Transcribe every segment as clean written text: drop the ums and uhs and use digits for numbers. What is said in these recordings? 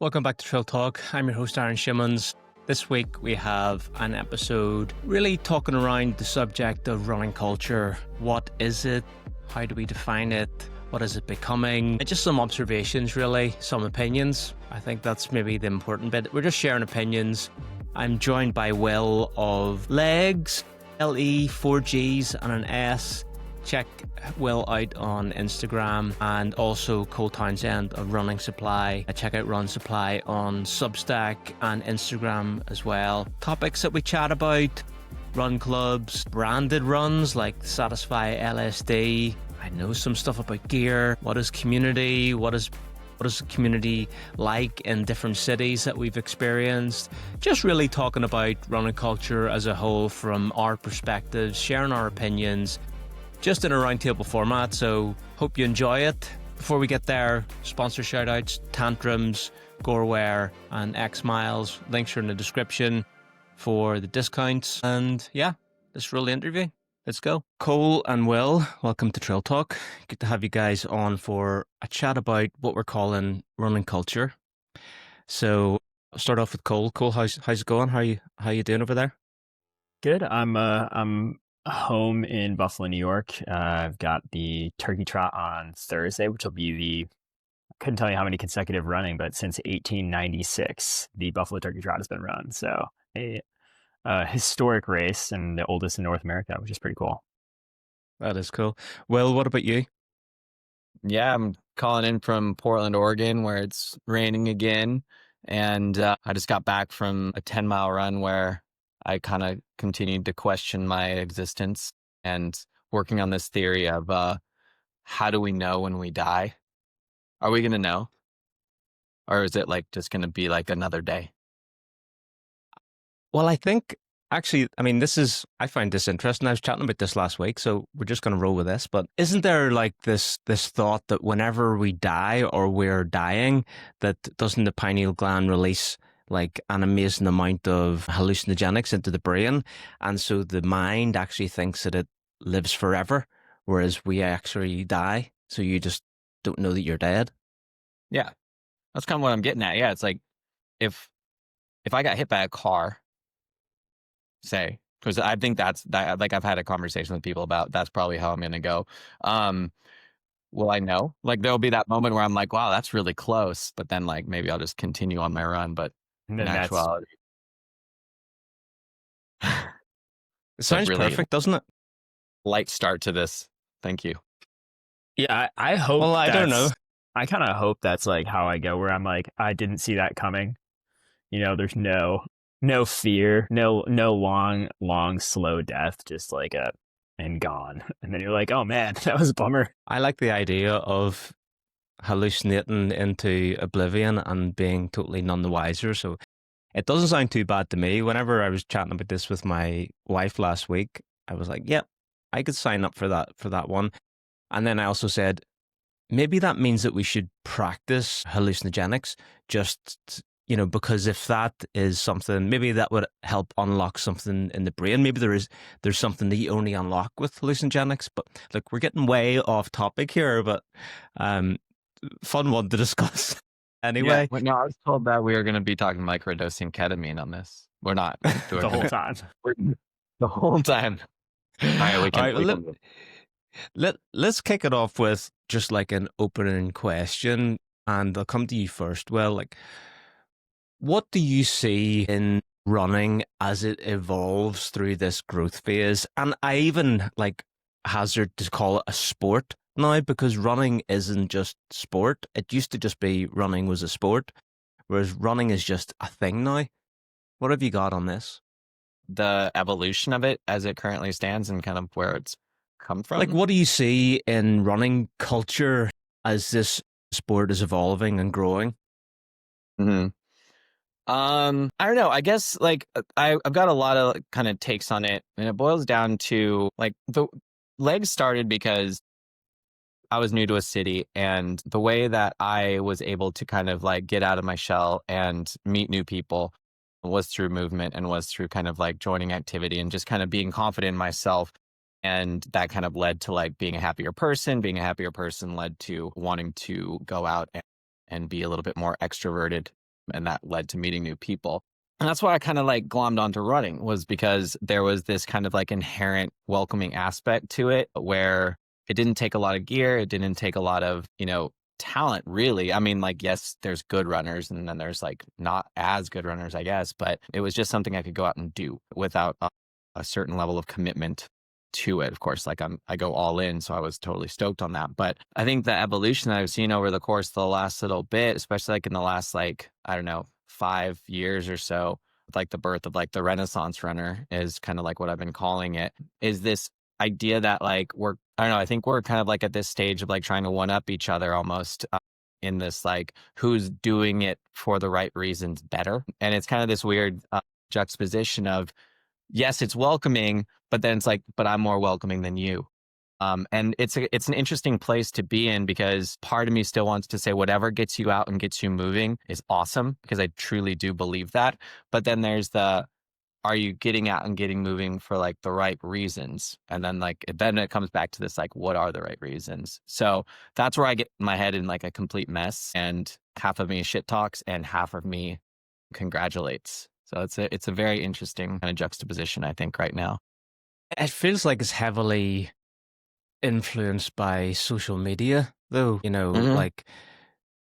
Welcome back to Trail Talk. I'm your host, Aaron Shimmons. This week we have an episode really talking around the subject of running culture. What is it? How do we define it? What is it becoming? And just some observations, really, some opinions. I think that's maybe the important bit. We're just sharing opinions. I'm joined by Will of Leggggs, L-E, 4 Gs and an S. Check Will out on Instagram, and also Cole Townsend of Running Supply. Check out Run Supply on Substack and Instagram as well. Topics that we chat about: run clubs, branded runs like Satisfy LSD. I know some stuff about gear. What is community? What is the community like in different cities that we've experienced? Just really talking about running culture as a whole from our perspectives, sharing our opinions, just in a roundtable format, so hope you enjoy it. Before we get there, sponsor shoutouts: Tantrums, GOREWEAR, and XMiles. Links are in the description for the discounts. And yeah, let's roll the interview. Let's go. Cole and Will, welcome to Trail Talk. Good to have you guys on for a chat about what we're calling running culture. So I'll start off with Cole. Cole, how's it going? How you doing over there? Good. I'm home in Buffalo, New York. I've got the turkey trot on Thursday, which will be I couldn't tell you how many consecutive running, but since 1896, the Buffalo Turkey Trot has been run. So a historic race and the oldest in North America, which is pretty cool. That is cool. Will, what about you? Yeah, I'm calling in from Portland, Oregon, where it's raining again. And I just got back from a 10-mile run where I kind of continued to question my existence and working on this theory of how do we know when we die? Are we going to know? Or is it just going to be like another day? Well, I think actually, I find this interesting. I was chatting about this last week, so we're just going to roll with this. But isn't there this thought that whenever we die or we're dying, that doesn't the pineal gland release an amazing amount of hallucinogenics into the brain, and so the mind actually thinks that it lives forever, whereas we actually die, so you just don't know that you're dead. Yeah, that's kind of what I'm getting at. Yeah, it's like if I got hit by a car, say, because I think that I've had a conversation with people about that's probably how I'm going to go. Will I know? There'll be that moment where I'm like, wow, that's really close, but then maybe I'll just continue on my run. But in actuality, it sounds really perfect, doesn't it? Light start to this. Thank you. Yeah, I hope. Well, I don't know. I kind of hope that's how I go, where I'm I didn't see that coming. There's no fear, no long slow death, just and gone. And then you're like, oh man, that was a bummer. I like the idea of hallucinating into oblivion and being totally none the wiser. So it doesn't sound too bad to me. Whenever I was chatting about this with my wife last week, I was like, yep, I could sign up for that one. And then I also said, maybe that means that we should practice hallucinogenics, just, because if that is something, maybe that would help unlock something in the brain. Maybe there's something that you only unlock with hallucinogenics. But look, we're getting way off topic here, but fun one to discuss. Anyway. Yeah, no, I was told that we were going to be talking microdosing ketamine on this. We're not doing the whole time. The whole time. All right, let's kick it off with just an opening question, and I'll come to you first. Well, what do you see in running as it evolves through this growth phase? And I even hazard to call it a sport now, because running isn't just sport. It used to just be running was a sport, whereas running is just a thing now. What have you got on this? The evolution of it as it currently stands and kind of where it's come from. What do you see in running culture as this sport is evolving and growing? Mm-hmm. I don't know. I guess I've got a lot of kind of takes on it, and it boils down to the Leggggs started because I was new to a city, and the way that I was able to kind of get out of my shell and meet new people was through movement, and was through kind of joining activity and just kind of being confident in myself. And that kind of led to being a happier person. Being a happier person led to wanting to go out and be a little bit more extroverted and that led to meeting new people. And that's why I kind of like glommed onto running, was because there was this kind of like inherent welcoming aspect to it where it didn't take a lot of gear. It didn't take a lot of, talent, really. I mean, like, yes, there's good runners and then there's like not as good runners, I guess, but it was just something I could go out and do without a certain level of commitment to it. Of course, like I go all in, so I was totally stoked on that. But I think the evolution that I've seen over the course of the last little bit, especially like in the last, like, I don't know, 5 years or so, like the birth of like the Renaissance runner is kind of like what I've been calling it, is this idea that like I don't know, I think we're kind of like at this stage of like trying to one up each other almost, in this like who's doing it for the right reasons better. And it's kind of this weird juxtaposition of, yes, it's welcoming, but then it's like, but I'm more welcoming than you. And it's an interesting place to be in, because part of me still wants to say whatever gets you out and gets you moving is awesome, because I truly do believe that. But then there's are you getting out and getting moving for like the right reasons? And then then it comes back to this, like, what are the right reasons? So that's where I get my head in like a complete mess, and half of me shit talks and half of me congratulates. So it's a very interesting kind of juxtaposition, I think, right now. It feels like it's heavily influenced by social media, though, like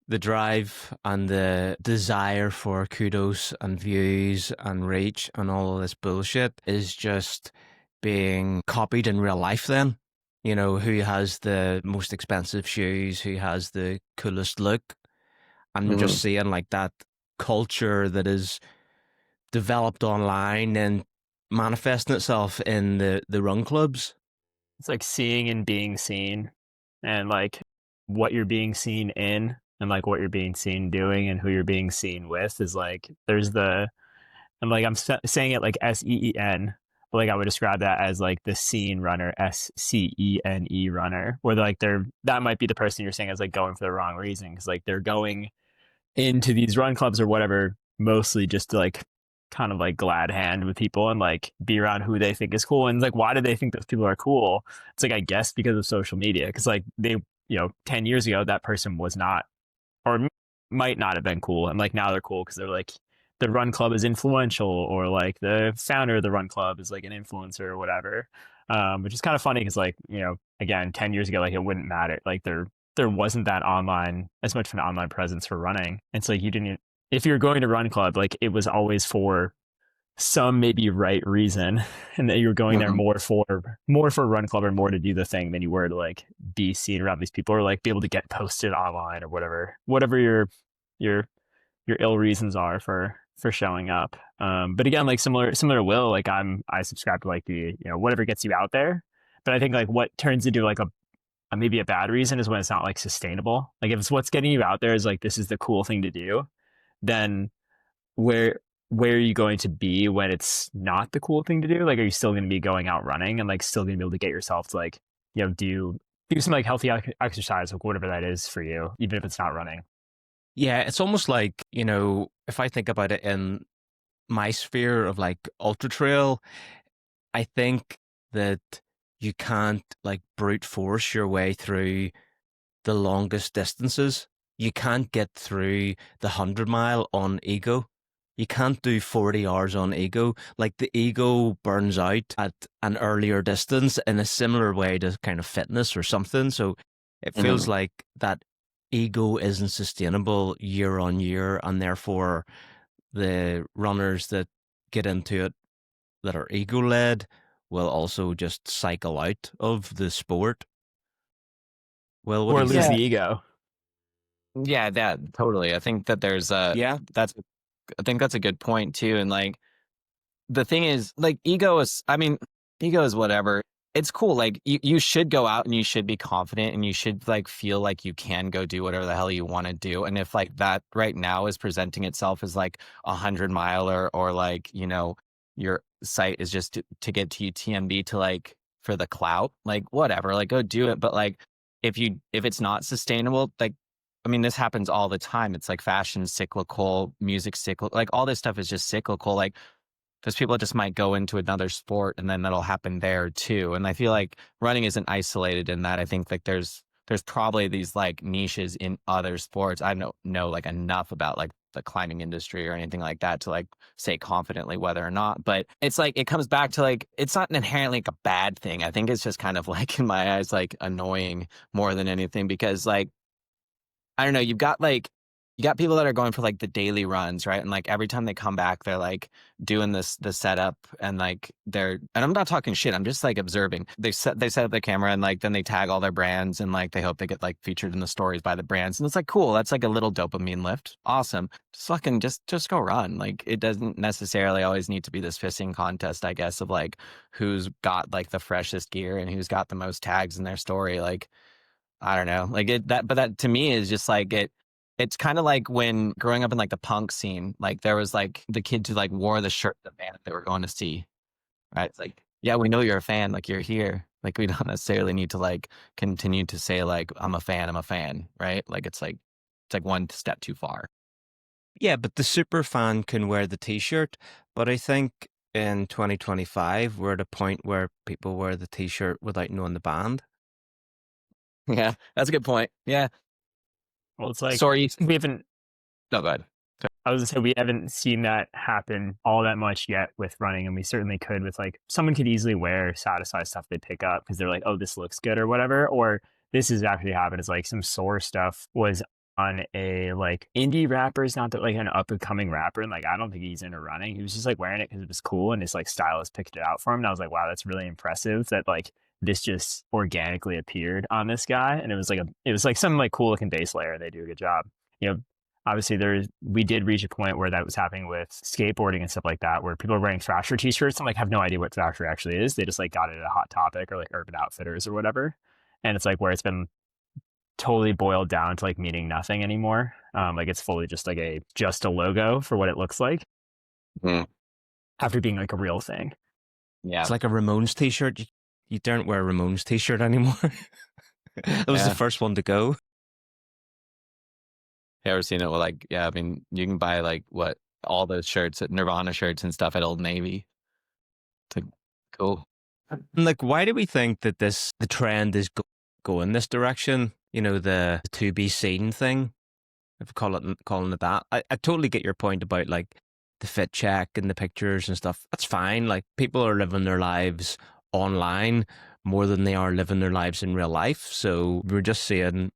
the drive and the desire for kudos and views and reach and all of this bullshit is just being copied in real life then. Who has the most expensive shoes, who has the coolest look. And we're just seeing like that culture that is developed online and manifesting itself in the run clubs. It's like seeing and being seen, and like what you're being seen in, and like what you're being seen doing, and who you're being seen with is like, I'm saying it like SEEN, but like I would describe that as like the scene runner, SCENE runner, where like that might be the person you're saying is like going for the wrong reason, because like they're going into these run clubs or whatever mostly just to like kind of like glad hand with people and like be around who they think is cool. And like, why do they think those people are cool? It's like, I guess because of social media, because like they 10 years ago that person was not, or might not have been cool, and like now they're cool because they're like, the run club is influential, or like the founder of the run club is like an influencer or whatever, which is kind of funny because like, again, 10 years ago, like it wouldn't matter, like there wasn't that as much of an online presence for running. And so like, you didn't, if you're going to run club, like it was always for some maybe right reason, and that you were going there more for run club or more to do the thing than you were to like be seen around these people or like be able to get posted online or whatever your ill reasons are for showing up. But again, like similar to Will, like I subscribe to like the whatever gets you out there. But I think like what turns into like a maybe a bad reason is when it's not like sustainable. Like if it's what's getting you out there is like, this is the cool thing to do, then where are you going to be when it's not the cool thing to do? Like, are you still going to be going out running and like still going to be able to get yourself to like, do some like healthy exercise, like whatever that is for you, even if it's not running? Yeah, it's almost like, if I think about it in my sphere of like ultra trail, I think that you can't like brute force your way through the longest distances. You can't get through the 100-mile on ego. You can't do 40 hours on ego. Like the ego burns out at an earlier distance in a similar way to kind of fitness or something. So it feels like that ego isn't sustainable year on year, and therefore the runners that get into it that are ego led will also just cycle out of the sport. Well, or lose the ego. Yeah, that totally. I think that there's I think that's a good point too. And like the thing is, like, ego is whatever. It's cool. Like you should go out and you should be confident and you should like feel like you can go do whatever the hell you want to do. And if like that right now is presenting itself as like 100-mile or like, your site is just to get to UTMB to like for the clout, like whatever, like go do it. But like if it's not sustainable, like, I mean, this happens all the time. It's like fashion cyclical, music cyclical, like all this stuff is just cyclical. Like because people just might go into another sport and then that'll happen there too. And I feel like running isn't isolated in that. I think like there's probably these like niches in other sports. I don't know like enough about like the climbing industry or anything like that to like say confidently whether or not. But it's like it comes back to like it's not inherently like a bad thing. I think it's just kind of like in my eyes like annoying more than anything because like I don't know, you got people that are going for like the daily runs, right? And like every time they come back, they're like doing the setup and like and I'm not talking shit, I'm just like observing. They set up their camera and like then they tag all their brands and like they hope they get like featured in the stories by the brands. And it's like cool, that's like a little dopamine lift. Awesome. Just fucking just go run. Like it doesn't necessarily always need to be this pissing contest, I guess, of like who's got like the freshest gear and who's got the most tags in their story. Like I don't know. Like but that to me is just like it's kind of like when growing up in like the punk scene, like there was like the kids who like wore the shirt of the band they were going to see, right? It's like, yeah, we know you're a fan, like you're here. Like we don't necessarily need to like continue to say like I'm a fan, right? Like it's like one step too far. Yeah, but the super fan can wear the t-shirt, but I think in 2025 we're at a point where people wear the t-shirt without knowing the band. Yeah, that's a good point. Yeah. Well, it's like Sorry. we haven't. No, go ahead. I was gonna say we haven't seen that happen all that much yet with running, and we certainly could with like someone could easily wear Satisfy stuff they pick up because they're like, oh, this looks good or whatever, or this has actually happened. Is like some sore stuff was on a like indie rapper, is not that like an up and coming rapper, and like I don't think he's into running. He was just like wearing it because it was cool, and his like stylist picked it out for him, and I was like, wow, that's really impressive that like this just organically appeared on this guy, and it was like some like cool looking base layer. They do a good job, you know. Obviously, we did reach a point where that was happening with skateboarding and stuff like that, where people are wearing Thrasher t-shirts and like have no idea what Thrasher actually is. They just like got it at a Hot Topic or like Urban Outfitters or whatever, and it's like where it's been totally boiled down to like meaning nothing anymore. Like it's fully just like just a logo for what it looks like after being like a real thing. Yeah, it's like a Ramones t-shirt. You don't wear a Ramones t-shirt anymore. That was the first one to go. You ever seen it with like, yeah, I mean, you can buy like all those shirts, Nirvana shirts and stuff at Old Navy. It's like, cool. And like, why do we think that the trend is going this direction? You know, the to be seen thing, if calling it that. I totally get your point about like the fit check and the pictures and stuff. That's fine. Like people are living their lives online more than they are living their lives in real life. So we're just seeing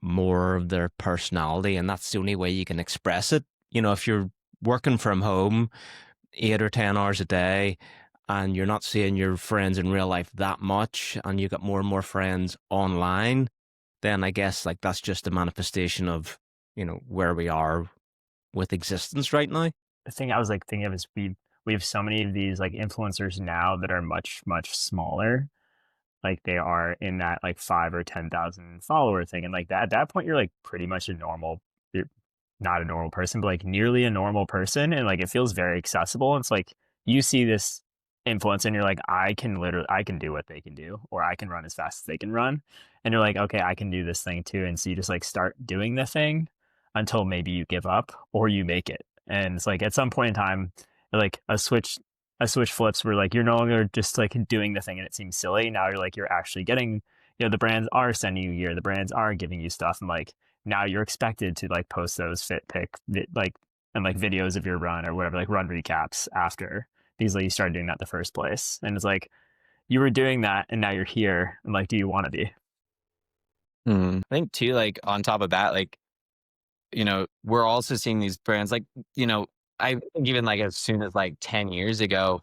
more of their personality, and that's the only way you can express it. You know, if you're working from home 8 or 10 hours a day and you're not seeing your friends in real life that much and you got more and more friends online, then I guess like that's just a manifestation of, you know, where we are with existence right now. The thing I was like thinking of is we have so many of these like influencers now that are much, much smaller. Like they are in that like 5 or 10,000 follower thing. And like that, at that point, you're like pretty much you're not a normal person, but like nearly a normal person. And like, it feels very accessible. And it's like, you see this influence and you're like, I can do what they can do, or I can run as fast as they can run. And you're like, okay, I can do this thing too. And so you just like start doing the thing until maybe you give up or you make it. And it's like, at some point in time, like a switch flips where like you're no longer just like doing the thing and it seems silly. Now you're like you're actually getting, you know, the brands are sending you gear, the brands are giving you stuff, and like now you're expected to like post those videos of your run or whatever, like run recaps after, because like you started doing that in the first place. And it's like you were doing that and now you're here, and like, do you want to be? I think too, like on top of that, like, you know, we're also seeing these brands like, you know, I think even like as soon as like 10 years ago,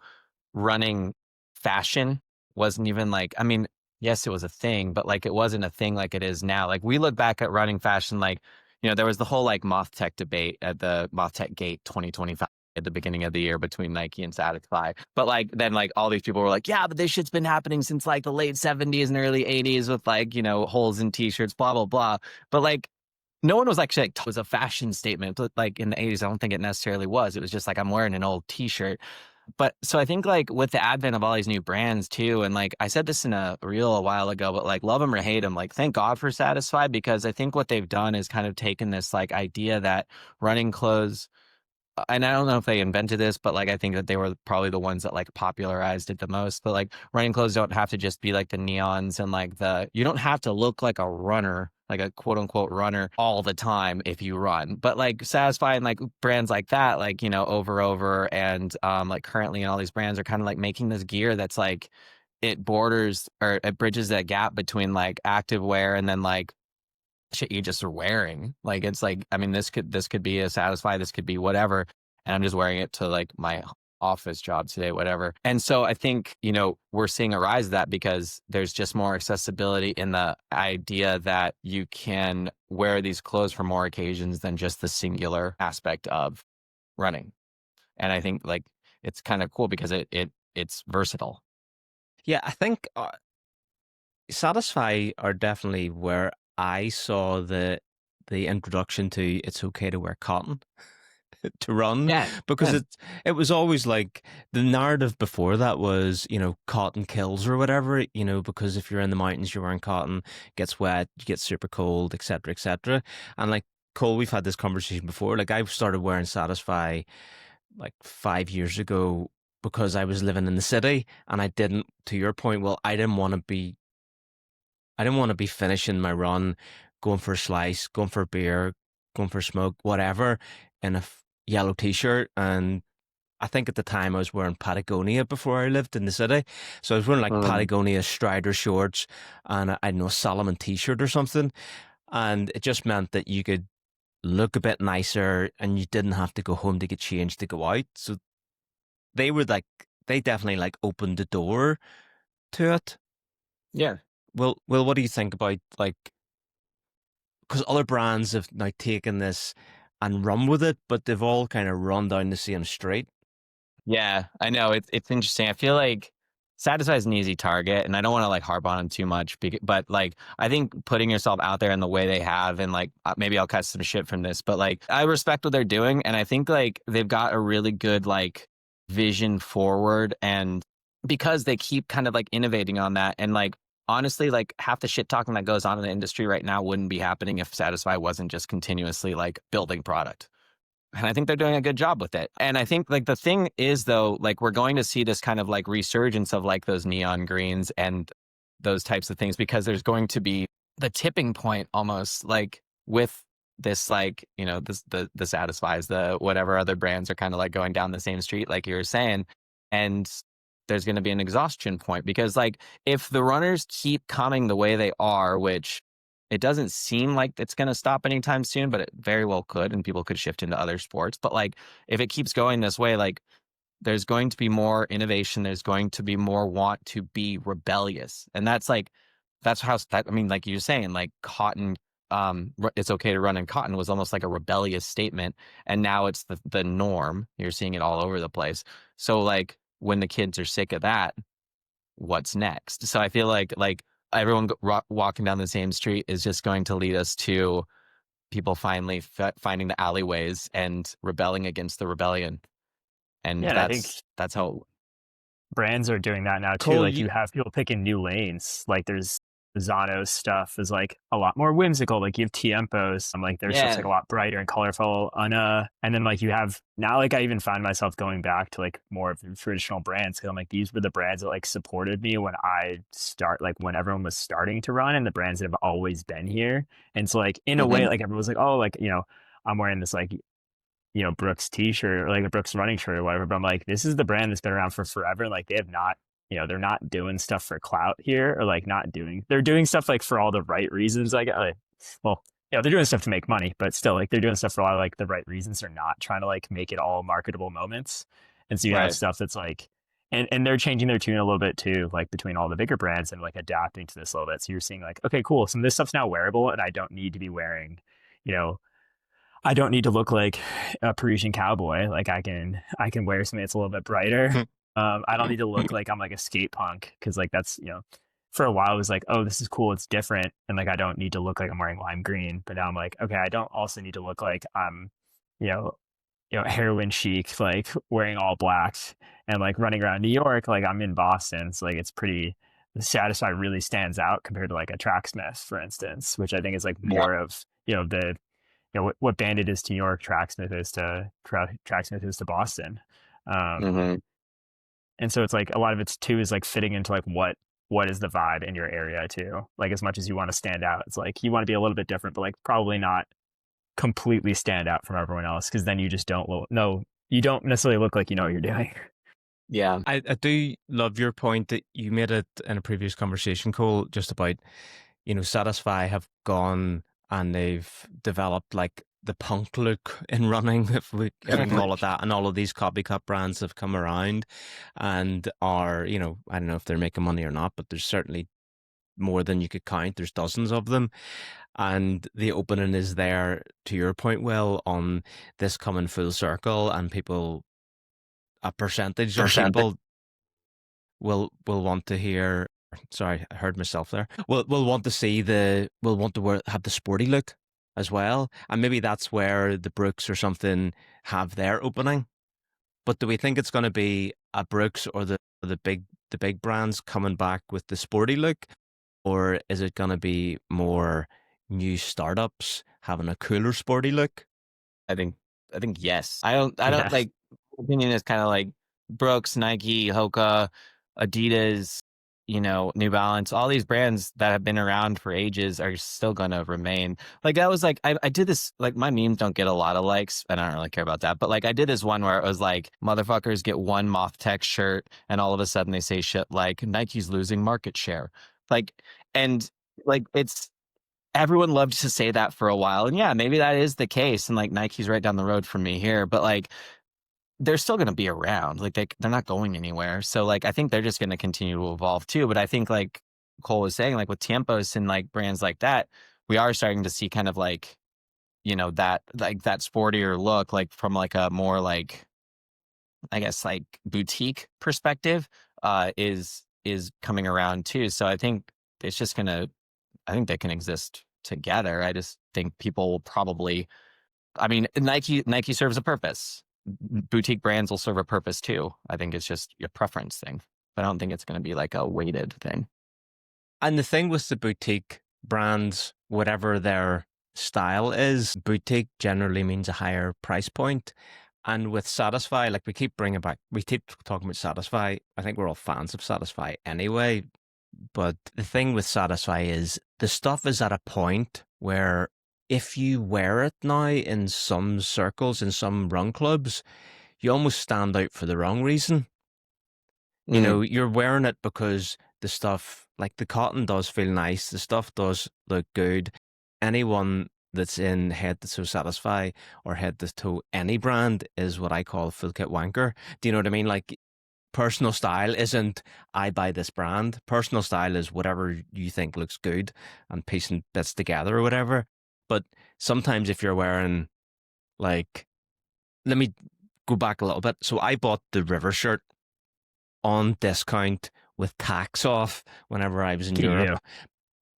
running fashion wasn't even like, I mean, yes, it was a thing, but like it wasn't a thing like it is now. Like we look back at running fashion, like, you know, there was the whole like Moth Tech debate at the Moth Tech Gate 2025 at the beginning of the year between Nike and Satisfy. But like then like all these people were like, yeah, but this shit's been happening since like the late 70s and early 80s with like, you know, holes in t-shirts, blah, blah, blah. But like, no one was actually like, it was a fashion statement, but like in the 80s, I don't think it necessarily was. It was just like, I'm wearing an old t-shirt. But so I think like with the advent of all these new brands too, and like I said this in a reel a while ago, but like love them or hate them, like thank God for Satisfy, because I think what they've done is kind of taken this like idea that running clothes, and I don't know if they invented this, but like I think that they were probably the ones that like popularized it the most. But like running clothes don't have to just be like the neons and like you don't have to look like a runner like a quote unquote runner all the time if you run. But like Satisfy and like brands like that, like, you know, over and like Currently and all these brands are kind of like making this gear that's like it borders or it bridges that gap between like active wear and then like shit you just are wearing. Like it's like, I mean, this could be a Satisfy, this could be whatever, and I'm just wearing it to like my office job today, whatever. And so I think, you know, we're seeing a rise of that because there's just more accessibility in the idea that you can wear these clothes for more occasions than just the singular aspect of running. And I think like it's kind of cool because it's versatile. Yeah, I think Satisfy are definitely where I saw the introduction to it's okay to wear cotton to run, Yeah. because Yeah. it was always like the narrative before that was, you know, cotton kills or whatever, you know, because if you're in the mountains you're wearing cotton, it gets wet, you get super cold, etc., etc. And like Cole, we've had this conversation before. Like I started wearing Satisfy like 5 years ago because I was living in the city and I didn't, to your point, well, I didn't want to be finishing my run, going for a slice, going for a beer, going for a smoke, whatever, in a yellow t-shirt. And I think at the time I was wearing Patagonia before I lived in the city. So I was wearing like Patagonia Strider shorts and I don't know, a Salomon t-shirt or something. And it just meant that you could look a bit nicer and you didn't have to go home to get changed to go out. So they were like, they definitely like opened the door to it. Yeah. Well, what do you think about like, because other brands have now taken this and run with it, but they've all kind of run down the same street. Yeah, I know. It's interesting. I feel like Satisfy is an easy target, and I don't want to like harp on them too much, but like I think putting yourself out there in the way they have, and like maybe I'll cut some shit from this, but like I respect what they're doing, and I think like they've got a really good like vision forward, and because they keep kind of like innovating on that, and like honestly, like half the shit talking that goes on in the industry right now wouldn't be happening if Satisfy wasn't just continuously like building product. And I think they're doing a good job with it. And I think like the thing is though, like we're going to see this kind of like resurgence of like those neon greens and those types of things, because there's going to be the tipping point almost like with this, like, you know, the Satisfies, the whatever other brands are kind of like going down the same street, like you were saying. And there's going to be an exhaustion point because like if the runners keep coming the way they are, which it doesn't seem like it's going to stop anytime soon, but it very well could, and people could shift into other sports. But like, if it keeps going this way, like there's going to be more innovation. There's going to be more want to be rebellious. And that's like, that's how, I mean, like you're saying, like cotton, it's okay to run in cotton was almost like a rebellious statement. And now it's the norm. You're seeing it all over the place. So like when the kids are sick of that, what's next? So I feel like everyone walking down the same street is just going to lead us to people finally finding the alleyways and rebelling against the rebellion. And Yeah, and I think that's how brands are doing that now too. Cole, Like you have people picking new lanes. Like there's Zano's stuff is like a lot more whimsical. Like you have Tiempos. Like their stuff's like a lot brighter and colorful. And then like you have now, like I even find myself going back to like more of the traditional brands, because I'm like, these were the brands that like supported me when when everyone was starting to run, and the brands that have always been here. And so like in a way, like everyone was like, oh, like, you know, I'm wearing this like, you know, Brooks t-shirt or like a Brooks running shirt or whatever. But I'm like, this is the brand that's been around for forever. Like they have not, you know, they're not doing stuff for clout here, or like they're doing stuff like for all the right reasons. Like, well, you know, they're doing stuff to make money, but still like they're doing stuff for all like the right reasons. They're not trying to like make it all marketable moments. And so you have stuff that's like, and they're changing their tune a little bit too, like between all the bigger brands and like adapting to this a little bit. So you're seeing like, okay, cool. Some of this stuff's now wearable and I don't need to be wearing, you know, I don't need to look like a Parisian cowboy. Like I can wear something that's a little bit brighter. I don't need to look like I'm like a skate punk, because like that's, you know, for a while it was like, oh, this is cool, it's different, and like I don't need to look like I'm wearing lime green. But now I'm like, okay, I don't also need to look like I'm, you know, heroin chic, like wearing all blacks and like running around New York like I'm in Boston. So like it's pretty, the Satisfy really stands out compared to like a Tracksmith, for instance, which I think is like more of, you know, the, you know, what Bandit is to New York, Tracksmith is to Boston. And so it's like a lot of it's too is like fitting into like what what is the vibe in your area too. Like as much as you want to stand out, it's like you want to be a little bit different, but like probably not completely stand out from everyone else, because then you just don't no, you don't necessarily look like you know what you're doing. Yeah. I do love your point that you made it in a previous conversation, Cole, just about, Satisfy have gone and they've developed like the punk look in running, if we can call it that, and all of these copycat brands have come around and are, I don't know if they're making money or not, but there's certainly more than you could count. There's dozens of them. And the opening is there, to your point, Will, on this coming full circle, and a percentage of people will want to hear. Sorry, I heard myself there. Will want to see will want to have the sporty look as well, and maybe that's where the Brooks or something have their opening. But do we think it's going to be a Brooks or the big brands coming back with the sporty look, or is it going to be more new startups having a cooler sporty look? I think yes. I don't Yeah. like, opinion is kind of like Brooks, Nike, Hoka, Adidas, New Balance, all these brands that have been around for ages are still gonna remain. Like that was like I did this, like my memes don't get a lot of likes and I don't really care about that. But like I did this one where it was like motherfuckers get one Moth Tech shirt and all of a sudden they say shit like Nike's losing market share. Like, and like it's everyone loved to say that for a while. And yeah, maybe that is the case. And like Nike's right down the road from me here, but like they're still going to be around. Like they're not going anywhere. So like I think they're just going to continue to evolve too. But I think like Cole was saying, like with Tiempos and like brands like that, we are starting to see kind of like, that like that sportier look, like from like a more like, I guess like boutique perspective, is coming around too. So I think it's just gonna, I think they can exist together. I just think people will probably, I mean, Nike serves a purpose. Boutique brands will serve a purpose too. I think it's just a preference thing. But I don't think it's going to be like a weighted thing. And the thing with the boutique brands, whatever their style is, boutique generally means a higher price point. And with Satisfy, like we keep talking about Satisfy. I think we're all fans of Satisfy anyway. But the thing with Satisfy is the stuff is at a point where if you wear it now in some circles, in some run clubs, you almost stand out for the wrong reason. You're wearing it because the stuff, like the cotton does feel nice, the stuff does look good. Anyone that's in head to toe Satisfy or head to toe any brand is what I call full kit wanker. Do you know what I mean? Like, personal style isn't I buy this brand. Personal style is whatever you think looks good and piecing bits together or whatever. But sometimes if you're wearing, like, let me go back a little bit. So I bought the River shirt on discount with tax off whenever I was in Europe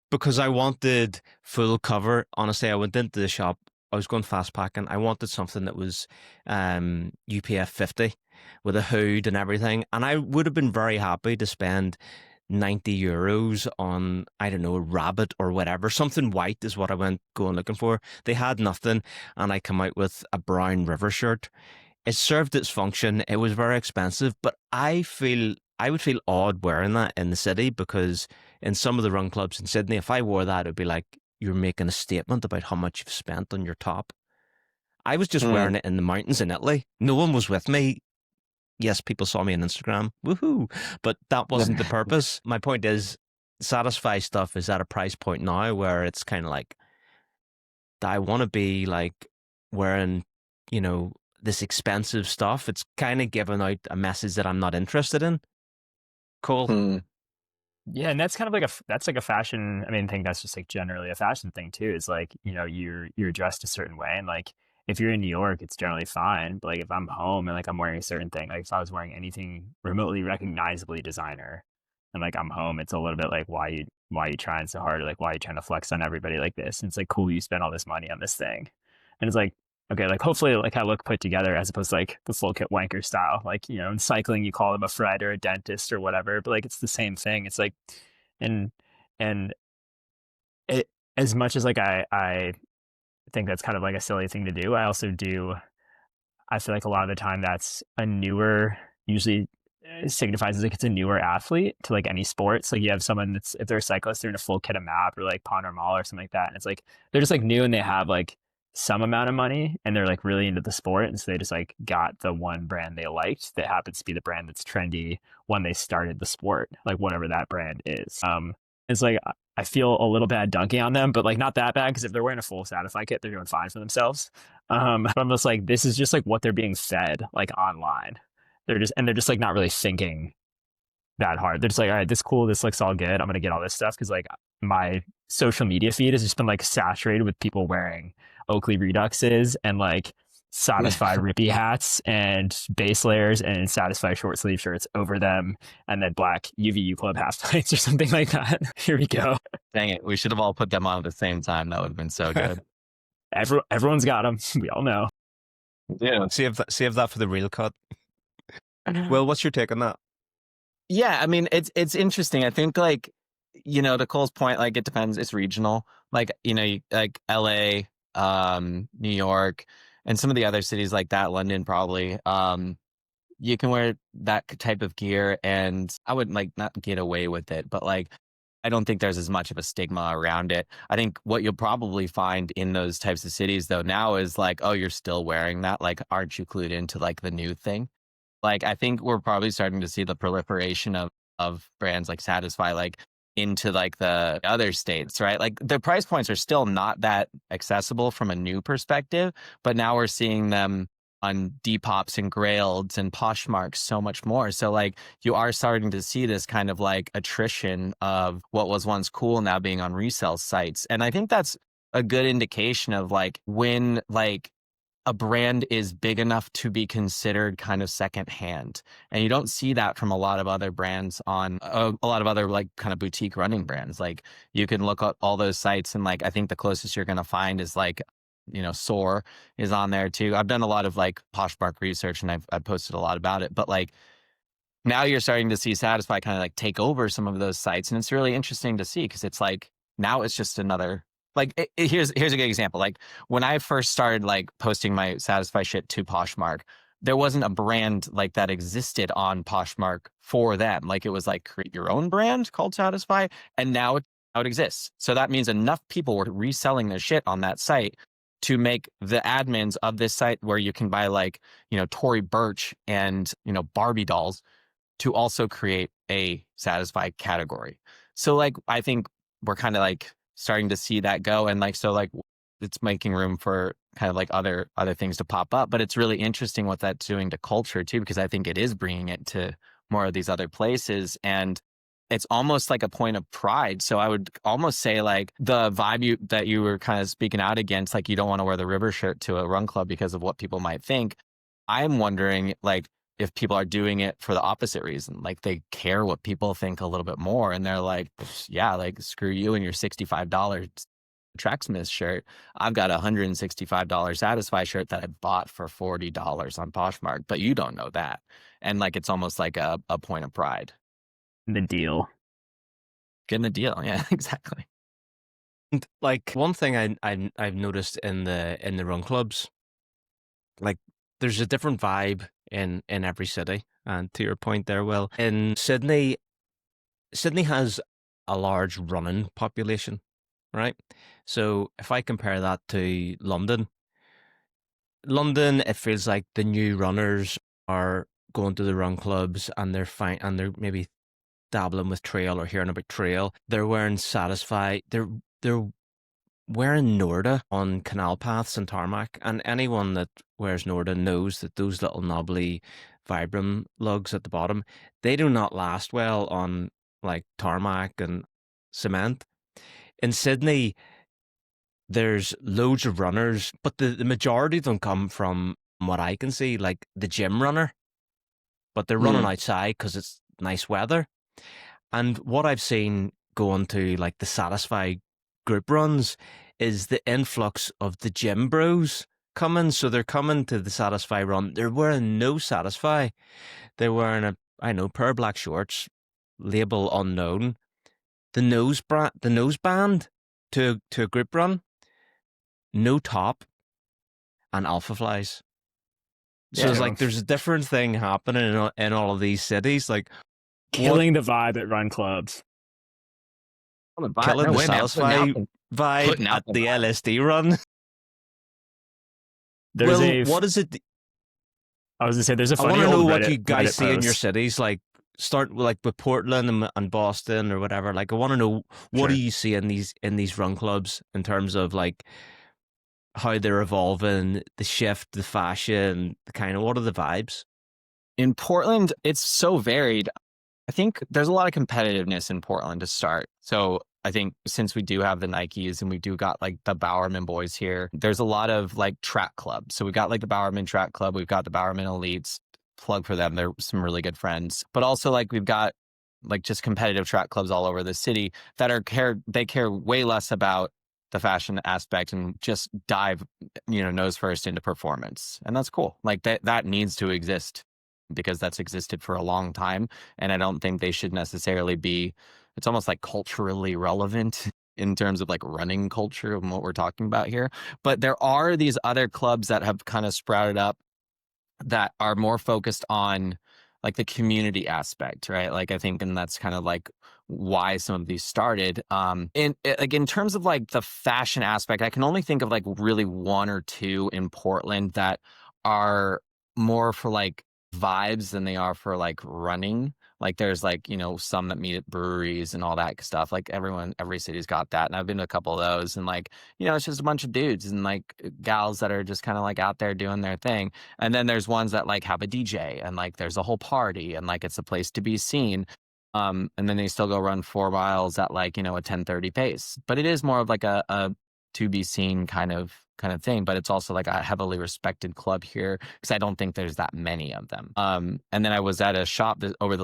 because I wanted full cover. Honestly, I went into the shop. I was going fast packing. I wanted something that was UPF 50 with a hood and everything. And I would have been very happy to spend €90 on, I don't know, a rabbit or whatever. Something white is what I went going looking for. They had nothing. And I come out with a brown River shirt. It served its function. It was very expensive, but I would feel odd wearing that in the city because in some of the run clubs in Sydney, if I wore that, it would be like you're making a statement about how much you've spent on your top. I was just wearing it in the mountains in Italy. No one was with me. Yes, people saw me on Instagram. Woohoo! But that wasn't the purpose. My point is, Satisfy stuff is at a price point now where it's kind of like, I want to be like wearing, this expensive stuff. It's kind of giving out a message that I'm not interested in. Cool. Yeah, and that's kind of like that's like a fashion. I mean, I think that's just like generally a fashion thing too. Is like, you're dressed a certain way, and like if you're in New York, it's generally fine. But like if I'm home and like I'm wearing a certain thing, like if I was wearing anything remotely recognizably designer, and like I'm home, it's a little bit like why you trying so hard, or like why you trying to flex on everybody like this? And it's like cool you spent all this money on this thing, and it's like, okay, like hopefully like I look put together as opposed to like the full kit wanker style. Like, in cycling you call them a Fred or a dentist or whatever, but like it's the same thing. It's like, and and it, as much as like I think that's kind of like a silly thing to do, I also do, I feel like a lot of the time that's a newer, usually signifies like it's a newer athlete to like any sports. Like you have someone that's, if they're a cyclist, they're in a full kit of map or like Pond or Mall or something like that. And it's like they're just like new and they have like some amount of money and they're like really into the sport. And so they just like got the one brand they liked that happens to be the brand that's trendy when they started the sport, like whatever that brand is. It's like I feel a little bad dunking on them, but like not that bad because if they're wearing a full Satisfy kit, they're doing fine for themselves. But I'm just like, this is just like what they're being fed like online. They're just like not really thinking that hard. They're just like, all right, this cool, this looks all good. I'm gonna get all this stuff because like my social media feed has just been like saturated with people wearing Oakley Reduxes and like Satisfy Rippy hats and base layers and Satisfy short sleeve shirts over them and then black UVU Club half tights or something like that. Here we go. Dang it. We should have all put them on at the same time. That would have been so good. Everyone's got them. We all know. Yeah. Save that for the real cut. Well, what's your take on that? Yeah, I mean, it's interesting. I think like, to Cole's point, like it depends. It's regional. Like, like LA, New York, and some of the other cities like that, London probably. You can wear that type of gear and I would like not get away with it, but like I don't think there's as much of a stigma around it. I think what you'll probably find in those types of cities though now is like, oh, you're still wearing that. Like, aren't you clued into like the new thing? Like, I think we're probably starting to see the proliferation of brands like Satisfy, like into like the other states, right? Like the price points are still not that accessible from a new perspective, but now we're seeing them on Depop's and Graileds and Poshmarks so much more. So like you are starting to see this kind of like attrition of what was once cool now being on resale sites. And I think that's a good indication of like when like a brand is big enough to be considered kind of secondhand. And you don't see that from a lot of other brands on a lot of other like kind of boutique running brands. Like you can look at all those sites and like, I think the closest you're going to find is like, Soar is on there too. I've done a lot of like Poshmark research and I've posted a lot about it, but like now you're starting to see Satisfy kind of like take over some of those sites. And it's really interesting to see because it's like, now it's just another, like, here's a good example. Like when I first started like posting my Satisfy shit to Poshmark, there wasn't a brand like that existed on Poshmark for them. Like it was like create your own brand called Satisfy. And now it exists. So that means enough people were reselling their shit on that site to make the admins of this site where you can buy like, Tory Burch and, Barbie dolls to also create a Satisfy category. So like, I think we're kind of like starting to see that go. And like, so like it's making room for kind of like other things to pop up, but it's really interesting what that's doing to culture too, because I think it is bringing it to more of these other places. And it's almost like a point of pride. So I would almost say like the vibe that you were kind of speaking out against, like you don't want to wear the river shirt to a run club because of what people might think. I'm wondering like if people are doing it for the opposite reason, like they care what people think a little bit more. And they're like, yeah, like screw you and your $65 Tracksmith shirt. I've got a $165 Satisfy shirt that I bought for $40 on Poshmark, but you don't know that. And like, it's almost like a point of pride. The deal. Getting the deal. Yeah, exactly. And like one thing I've noticed in the run clubs, like there's a different vibe in every city. And to your point there, Will, in Sydney has a large running population, right? So if I compare that to London, it feels like the new runners are going to the run clubs and they're fine and they're maybe dabbling with trail or hearing about trail. They're wearing Satisfy. They're wearing Norda on canal paths and tarmac. And anyone that wears Norda knows that those little knobbly Vibram lugs at the bottom, they do not last well on like tarmac and cement. In Sydney, there's loads of runners, but the majority of them come from what I can see, like the gym runner. But they're running outside because it's nice weather. And what I've seen going to like the Satisfy group runs is the influx of the gym bros coming. So they're coming to the Satisfy run. They're wearing no Satisfy. They're wearing pair of black shorts, label unknown. The nose band to a group run, no top, and alpha flies. So it's like there's a different thing happening in all of these cities, like killing the vibe at run clubs. Killing the Satisfy vibe at the LSD run. What is it? I was gonna say there's a funny I want to know what Reddit, you guys see in your post. cities, like start like with Portland and Boston or whatever. Like I want to know what do you see in these run clubs in terms of like how they're evolving, the shift, the fashion, the kind of what are the vibes? In Portland, it's so varied. I think there's a lot of competitiveness in Portland to start. So I think since we do have the Nikes and we do got like the Bowerman boys here, there's a lot of like track clubs. So we got like the Bowerman Track Club, we've got the Bowerman Elites. Plug for them. They're some really good friends. But also like we've got like just competitive track clubs all over the city that they care way less about the fashion aspect and just dive, nose first into performance. And that's cool. Like that needs to exist because that's existed for a long time. And I don't think they should necessarily be, it's almost like culturally relevant in terms of like running culture and what we're talking about here. But there are these other clubs that have kind of sprouted up that are more focused on like the community aspect, right? Like I think, and that's kind of like why some of these started. In terms of like the fashion aspect, I can only think of like really one or two in Portland that are more for like vibes than they are for like running. Like there's like, some that meet at breweries and all that stuff. Like every city's got that. And I've been to a couple of those and like, it's just a bunch of dudes and like gals that are just kind of like out there doing their thing. And then there's ones that like have a DJ and like there's a whole party and like it's a place to be seen. And then they still go run 4 miles at like, a 10:30 pace. But it is more of like a to be seen kind of thing, but it's also like a heavily respected club here because I don't think there's that many of them. And then I was at a shop over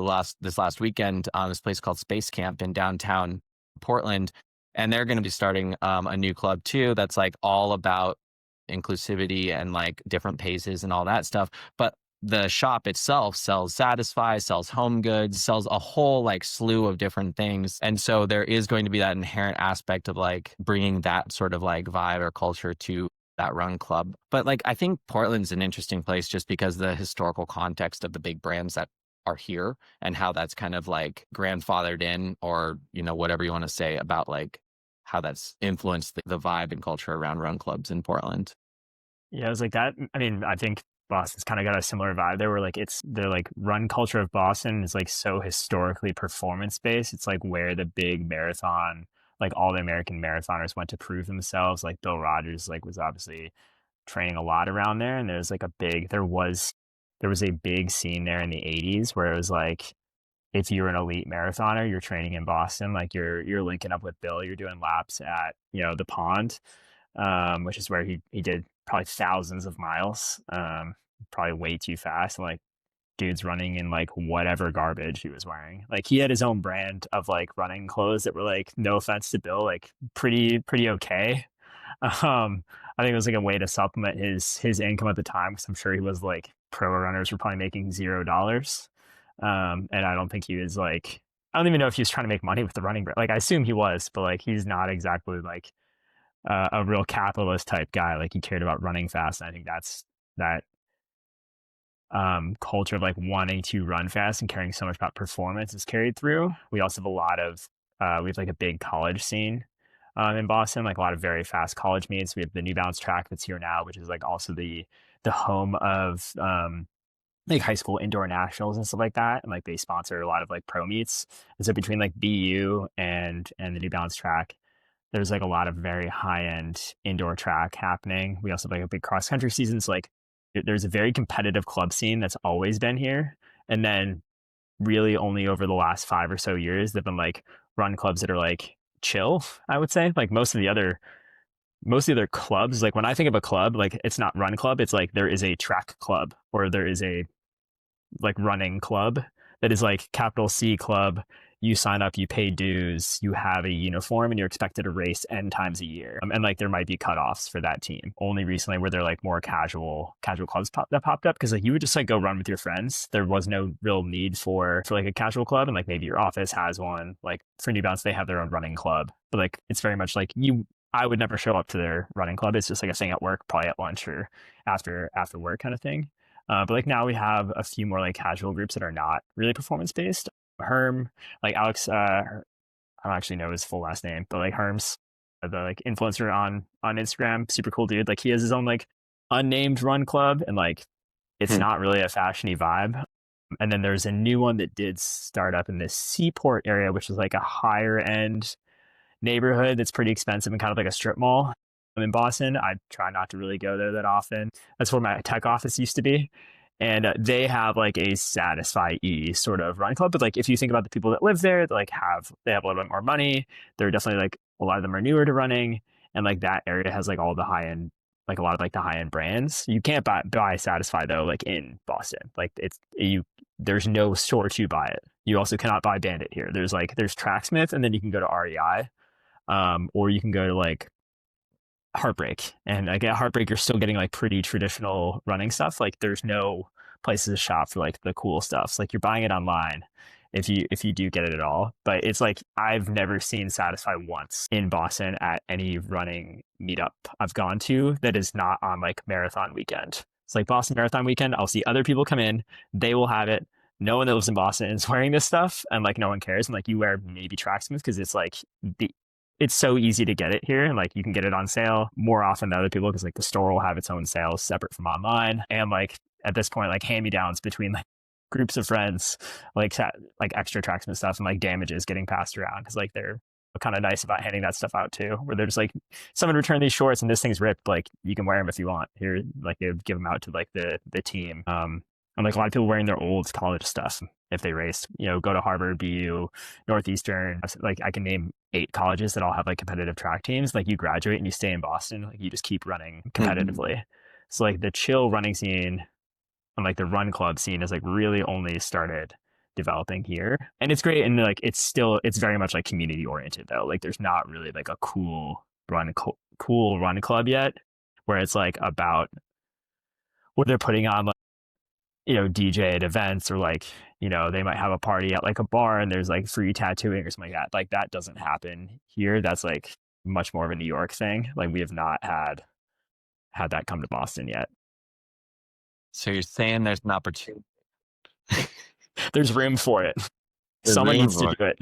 this last weekend on this place called Space Camp in downtown Portland, and they're going to be starting a new club too that's like all about inclusivity and like different paces and all that stuff. But the shop itself sells Satisfy, sells home goods, sells a whole like slew of different things. And so there is going to be that inherent aspect of like bringing that sort of like vibe or culture to that run club. But like, I think Portland's an interesting place just because the historical context of the big brands that are here and how that's kind of like grandfathered in or, whatever you want to say about like how that's influenced the vibe and culture around run clubs in Portland. Yeah, it was like that. I mean, I think Boston's kind of got a similar vibe there where like the like run culture of Boston is like so historically performance based. It's like where the big marathon, like all the American marathoners went to prove themselves. Like Bill Rogers like was obviously training a lot around there. And there's like there was a big scene there in the 80s where it was like if you're an elite marathoner, you're training in Boston, like you're linking up with Bill, you're doing laps at, the pond, which is where he did probably thousands of miles, probably way too fast. And like dudes running in like whatever garbage he was wearing. Like he had his own brand of like running clothes that were like, no offense to Bill, like pretty okay. I think it was like a way to supplement his income at the time because I'm sure he was like pro runners were probably making $0. And I don't think he was like, I don't even know if he was trying to make money with the running brand. Like I assume he was, but like he's not exactly like a real capitalist type guy. Like he cared about running fast. And I think that's that culture of like wanting to run fast and caring so much about performance is carried through. We also have a lot of we have like a big college scene in Boston, like a lot of very fast college meets. We have the New Balance track that's here now, which is like also the home of like high school indoor nationals and stuff like that. And like they sponsor a lot of like pro meets. And so between like BU and the New Balance track, there's like a lot of very high end indoor track happening. We also have like a big cross country season. So like there's a very competitive club scene that's always been here. And then really only over the last 5 or so years, they've been like run clubs that are like chill, I would say. Like most of the other clubs, like when I think of a club, like it's not run club, it's like there is a track club or there is a like running club that is like capital C club. You sign up, you pay dues, you have a uniform, and you're expected to race N times a year. And like there might be cutoffs for that team. Only recently were there like more casual clubs that popped up because like you would just like go run with your friends. There was no real need for like a casual club, and like maybe your office has one. Like for New Balance, they have their own running club, but like it's very much like I would never show up to their running club. It's just like a thing at work, probably at lunch or after work kind of thing. But like now we have a few more like casual groups that are not really performance based. Herm, like Alex, I don't actually know his full last name, but like Herms, the like influencer on Instagram, super cool dude. Like he has his own like unnamed run club, and like it's Hmm. not really a fashiony vibe. And then there's a new one that did start up in this Seaport area, which is like a higher end neighborhood that's pretty expensive and kind of like a strip mall. I'm in Boston. I try not to really go there that often. That's where my tech office used to be. And they have like a Satisfy sort of run club. But like if you think about the people that live there, they have a little bit more money. They're definitely like a lot of them are newer to running, and like that area has like all the high end, like a lot of like the high end brands. You can't buy Satisfy though, like in Boston. Like there's no store to buy it. You also cannot buy Bandit here. There's Tracksmith, and then you can go to REI, or you can go to like Heartbreak. And like at Heartbreak, you're still getting like pretty traditional running stuff. Like there's no places to shop for like the cool stuff. So, like you're buying it online if you do get it at all. But it's like I've never seen Satisfy once in Boston at any running meetup I've gone to that is not on like marathon weekend. It's like Boston Marathon weekend. I'll see other people come in, they will have it. No one that lives in Boston is wearing this stuff, and like no one cares. And like you wear maybe Tracksmith because it's like it's so easy to get it here, and like you can get it on sale more often than other people because like the store will have its own sales separate from online. And like at this point, like hand me downs between like groups of friends, like extra Tracksmith stuff and like damages getting passed around because like they're kind of nice about handing that stuff out too, where they're just like, someone returned these shorts and this thing's ripped, like you can wear them if you want here, like they give them out to like the team. And like a lot of people wearing their old college stuff if they raced, go to Harvard, BU, Northeastern. Like I can name 8 colleges that all have like competitive track teams. Like you graduate and you stay in Boston, like you just keep running competitively. So like the chill running scene and like the run club scene is like really only started developing here, and it's great. And like it's very much like community oriented though. Like there's not really like a cool run club yet, where it's like about what they're putting on, like DJ at events, or like they might have a party at like a bar and there's like free tattooing or something like that. Like that doesn't happen here. That's like much more of a New York thing. Like we have not had that come to Boston yet. So you're saying there's an opportunity. There's room for it. There's Someone room needs to for do it.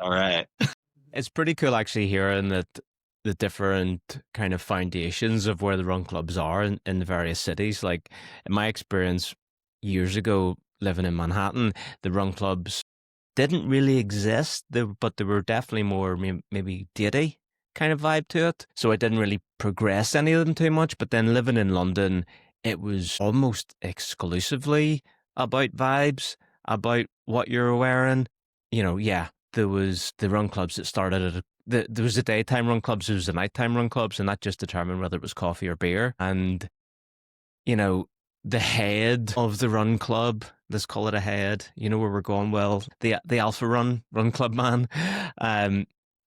All right. It's pretty cool actually hearing that the different kind of foundations of where the run clubs are in the various cities. Like in my experience years ago living in Manhattan, the run clubs didn't really exist, but they were definitely more maybe datey kind of vibe to it. So I didn't really progress any of them too much. But then living in London, it was almost exclusively about vibes, about what you're wearing. There was the run clubs that started at there was the daytime run clubs, there was the nighttime run clubs, and that just determined whether it was coffee or beer. And the head of the run club, let's call it a head, where we're going, well, the Alpha Run Club man,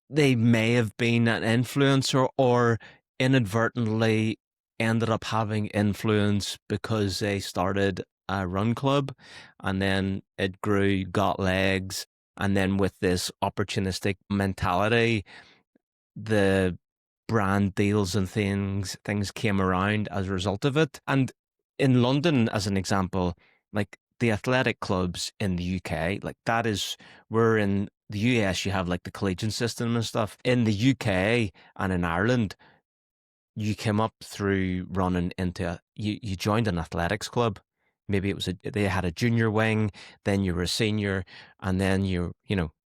they may have been an influencer or inadvertently ended up having influence because they started a run club and then it grew, got legs, and then with this opportunistic mentality, the brand deals and things came around as a result of it. And in London, as an example, like the athletic clubs in the UK, like we're in the US, you have like the collegiate system and stuff. In the UK and in Ireland, you came up through running into you joined an athletics club. Maybe it was they had a junior wing, then you were a senior, and then you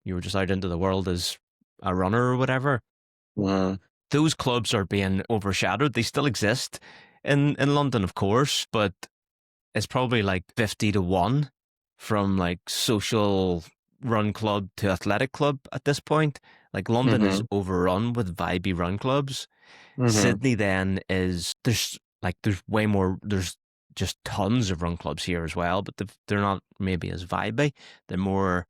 were just out into the world as a runner or whatever. Wow. Those clubs are being overshadowed. They still exist in London, of course, but it's probably like 50-1 from like social run club to athletic club at this point. Like London is overrun with vibey run clubs. Sydney then there's way more, there's just tons of run clubs here as well, but they're not maybe as vibey. They're more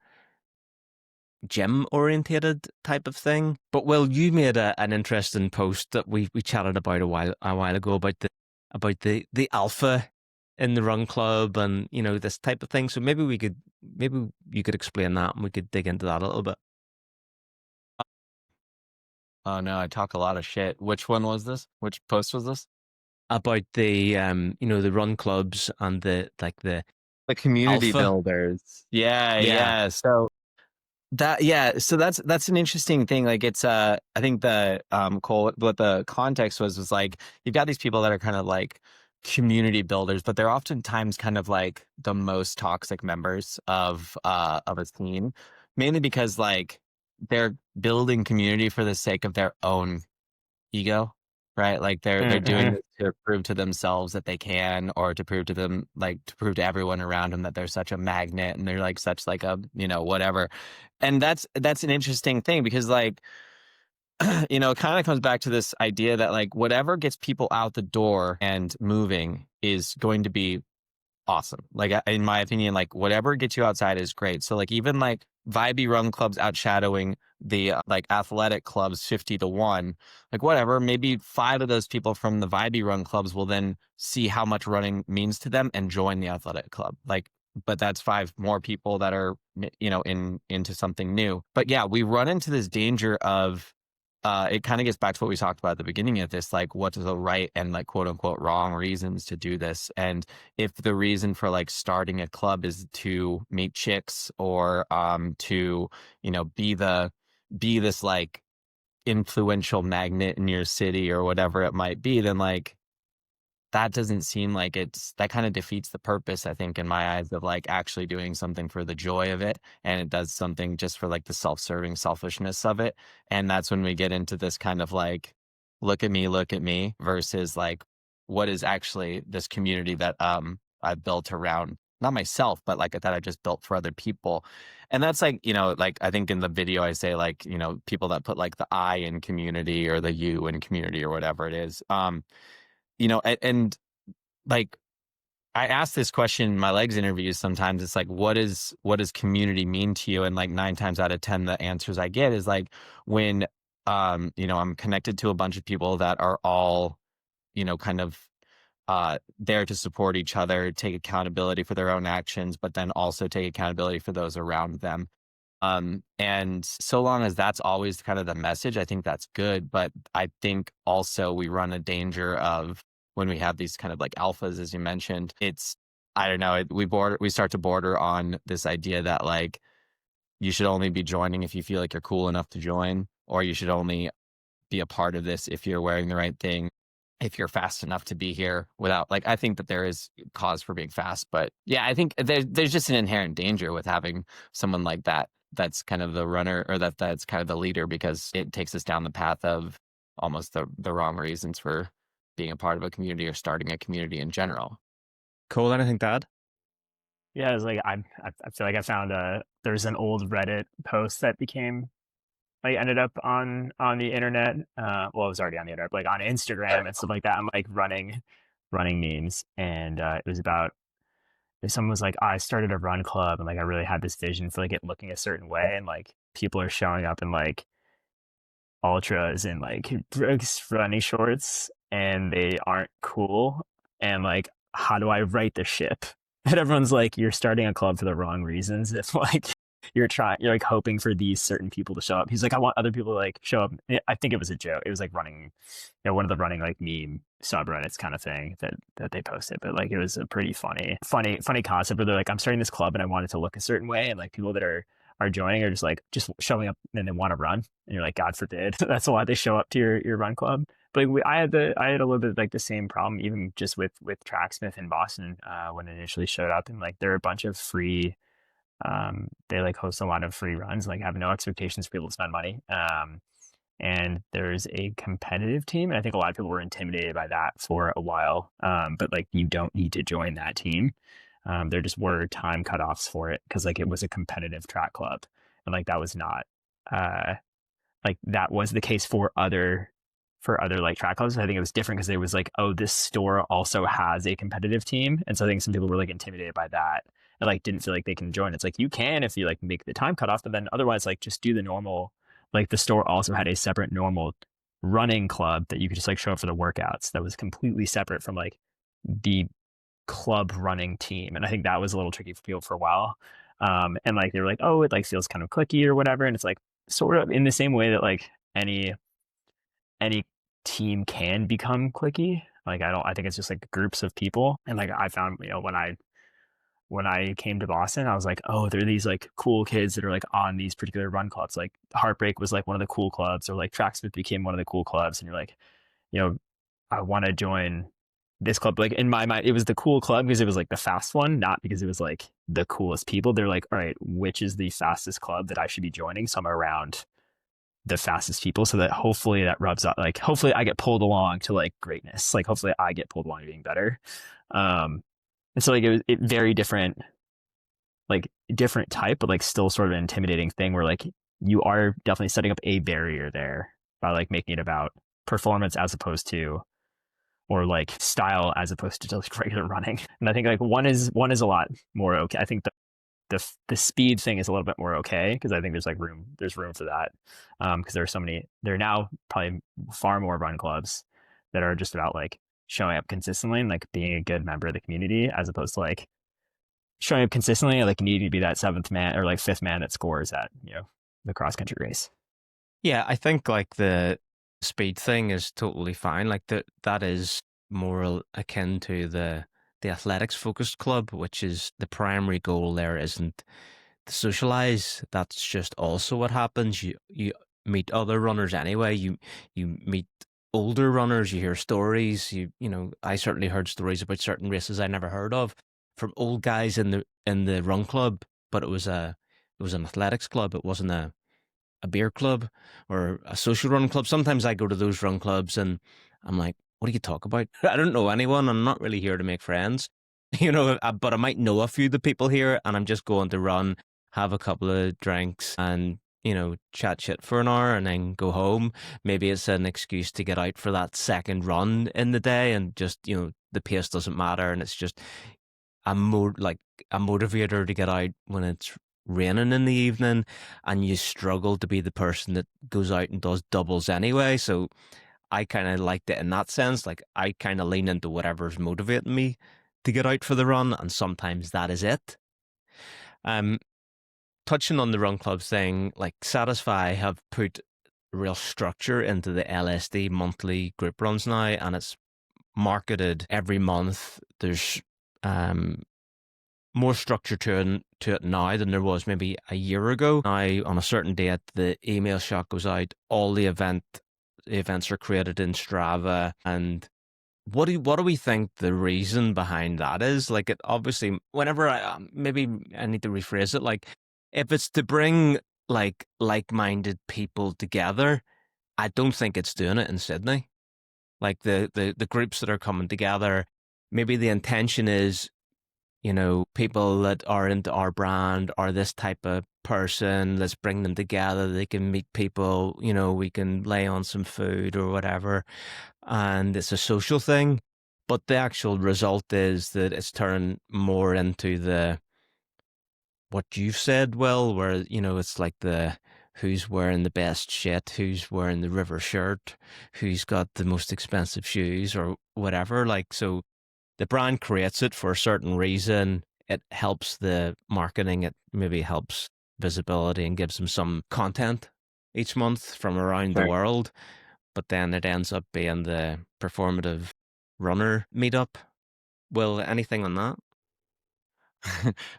gym orientated type of thing. But Will, you made an interesting post that we chatted about a while ago about the alpha in the run club and this type of thing. So maybe you could explain that and we could dig into that a little bit. Oh no, I talk a lot of shit. Which one was this? Which post was this? about the the run clubs and the The community alpha. builders. Yeah, Yeah. yeah. So that's an interesting thing. Like it's I think the Cole, what the context was like you've got these people that are kind of like community builders, but they're oftentimes kind of like the most toxic members of a team, mainly because like they're building community for the sake of their own ego, right? Like they're doing this to prove to themselves that they can, or to prove to them, like to prove to everyone around them that they're such a magnet and they're like such like a, whatever. And that's an interesting thing because like it kind of comes back to this idea that like whatever gets people out the door and moving is going to be awesome. Like in my opinion, like whatever gets you outside is great. So like even like vibey run clubs outshadowing the like athletic clubs 50-1, like whatever, maybe 5 of those people from the vibey run clubs will then see how much running means to them and join the athletic club. Like, but that's 5 more people that are into something new. But yeah, we run into this danger of it kind of gets back to what we talked about at the beginning of this, like what's the right and like quote unquote wrong reasons to do this. And if the reason for like starting a club is to meet chicks or to, be this like influential magnet in your city or whatever it might be, then like that doesn't seem like that kind of defeats the purpose, I think, in my eyes, of like actually doing something for the joy of it. And it does something just for like the self-serving selfishness of it. And that's when we get into this kind of like, look at me versus like, what is actually this community that I've built around, not myself, but like that I just built for other people. And that's like, like I think in the video I say like, people that put like the I in community or the you in community or whatever it is. And like I ask this question in my Leggs interviews sometimes. It's like, what does community mean to you? And like 9 times out of 10, the answers I get is like when I'm connected to a bunch of people that are all, kind of there to support each other, take accountability for their own actions, but then also take accountability for those around them. And so long as that's always kind of the message, I think that's good. But I think also we run a danger of, when we have these kind of like alphas, as you mentioned, I don't know, we start to border on this idea that like you should only be joining if you feel like you're cool enough to join, or you should only be a part of this if you're wearing the right thing, if you're fast enough to be here. Without, like, I think that there is cause for being fast, but yeah, I think there's just an inherent danger with having someone like that that's kind of the runner, or that's kind of the leader, because it takes us down the path of almost the wrong reasons for being a part of a community or starting a community in general. Cole, anything to add? Yeah, it's like I feel like I found there's an old Reddit post that became like ended up on the internet. Well, it was already on the internet, but like on Instagram and stuff like that. I'm like running memes, and it was about, someone was like, I started a run club, and like I really had this vision for like it looking a certain way, and like people are showing up in like ultras and like running shorts, and they aren't cool, and like, how do I right the ship? And everyone's like, you're starting a club for the wrong reasons. If like you're like hoping for these certain people to show up. He's like, I want other people to like show up. I think it was a joke. It was like running, one of the running like meme subreddits kind of thing that they posted. But like it was a pretty funny concept where they're like, I'm starting this club and I want it to look a certain way, and like people that are joining are just showing up and they want to run, and you're like, God forbid that's why they show up to your run club. But like I had a little bit like the same problem, even just with Tracksmith in Boston when it initially showed up, and like there are a bunch of free, they like host a lot of free runs, like have no expectations for people to spend money, and there's a competitive team, and I think a lot of people were intimidated by that for a while, but like you don't need to join that team. There just were time cutoffs for it because like it was a competitive track club, and like that was not like that was the case for other like track clubs. I think it was different because it was like, oh, this store also has a competitive team, and so I think some people were like intimidated by that and like didn't feel like they can join. It's like you can if you like make the time cutoff, but then otherwise like just do the normal. Like the store also had a separate normal running club that you could just like show up for the workouts that was completely separate from like the club running team. And I think that was a little tricky for people for a while. And like they were like, oh, it like feels kind of clicky or whatever. And it's like sort of in the same way that like any team can become clicky. Like I think it's just like groups of people. And like I found, when I came to Boston, I was like, oh, there are these like cool kids that are like on these particular run clubs. Like Heartbreak was like one of the cool clubs, or like Tracksmith became one of the cool clubs. And you're like, you know, I want to join this club. Like in my mind, it was the cool club because it was like the fast one, not because it was like the coolest people. They're like, all right, which is the fastest club that I should be joining? So I'm around the fastest people, so that hopefully that rubs out. Like hopefully I get pulled along to like greatness. Like hopefully I get pulled along to being better. And so like it very different, like different type, but like still sort of an intimidating thing where like you are definitely setting up a barrier there by like making it about performance as opposed to, or like style as opposed to just like regular running. And I think like one is a lot more okay. I think the speed thing is a little bit more okay because I think there's room for that, because there are now probably far more run clubs that are just about like showing up consistently and like being a good member of the community, as opposed to like showing up consistently and like needing to be that seventh man or like fifth man that scores at the cross country race. Yeah, I think like the speed thing is totally fine. Like that is more akin to the athletics focused club, which is the primary goal there isn't to socialize. That's just also what happens. You meet other runners anyway. You meet older runners. You hear stories. I certainly heard stories about certain races I never heard of from old guys in the run club, but it was an athletics club. It wasn't a beer club or a social run club. Sometimes I go to those run clubs and I'm like, what do you talk about? I don't know anyone. I'm not really here to make friends, but I might know a few of the people here, and I'm just going to run, have a couple of drinks and, chat shit for an hour and then go home. Maybe it's an excuse to get out for that second run in the day, and just, the pace doesn't matter. And it's just a motivator to get out when it's raining in the evening and you struggle to be the person that goes out and does doubles anyway. So I kind of liked it in that sense. Like I kind of lean into whatever's motivating me to get out for the run, and sometimes that is it. Touching on the run clubs thing, like Satisfy have put real structure into the LSD monthly group runs now, and it's marketed every month. There's more structure to it now than there was maybe a year ago. Now, on a certain date, the email shot goes out. All the events are created in Strava. And what do we think the reason behind that is? Like, it obviously, whenever maybe I need to rephrase it. Like, if it's to bring like-minded people together, I don't think it's doing it in Sydney. Like the groups that are coming together, maybe the intention is, people that are into our brand are this type of person. Let's bring them together. They can meet people, we can lay on some food or whatever. And it's a social thing. But the actual result is that it's turned more into what you've said, Will, where, it's like who's wearing the best shit, who's wearing the river shirt, who's got the most expensive shoes or whatever. Like, so the brand creates it for a certain reason. It helps the marketing. It maybe helps visibility and gives them some content each month from around the world. But then it ends up being the performative runner meetup. Will, anything on that?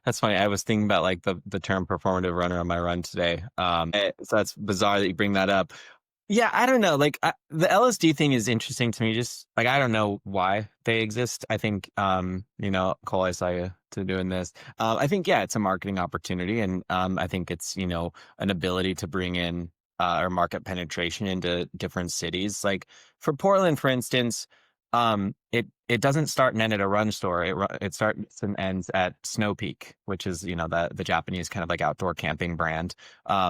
That's funny. I was thinking about like the term performative runner on my run today. So that's bizarre that you bring that up. Yeah, I don't know. Like the LSD thing is interesting to me. Just like, I don't know why they exist. I think, Cole, I saw you to doing this. I think, yeah, it's a marketing opportunity. And I think it's, an ability to bring in or market penetration into different cities. Like for Portland, for instance, it doesn't start and end at a run store. It starts and ends at Snow Peak, which is, the Japanese kind of like outdoor camping brand,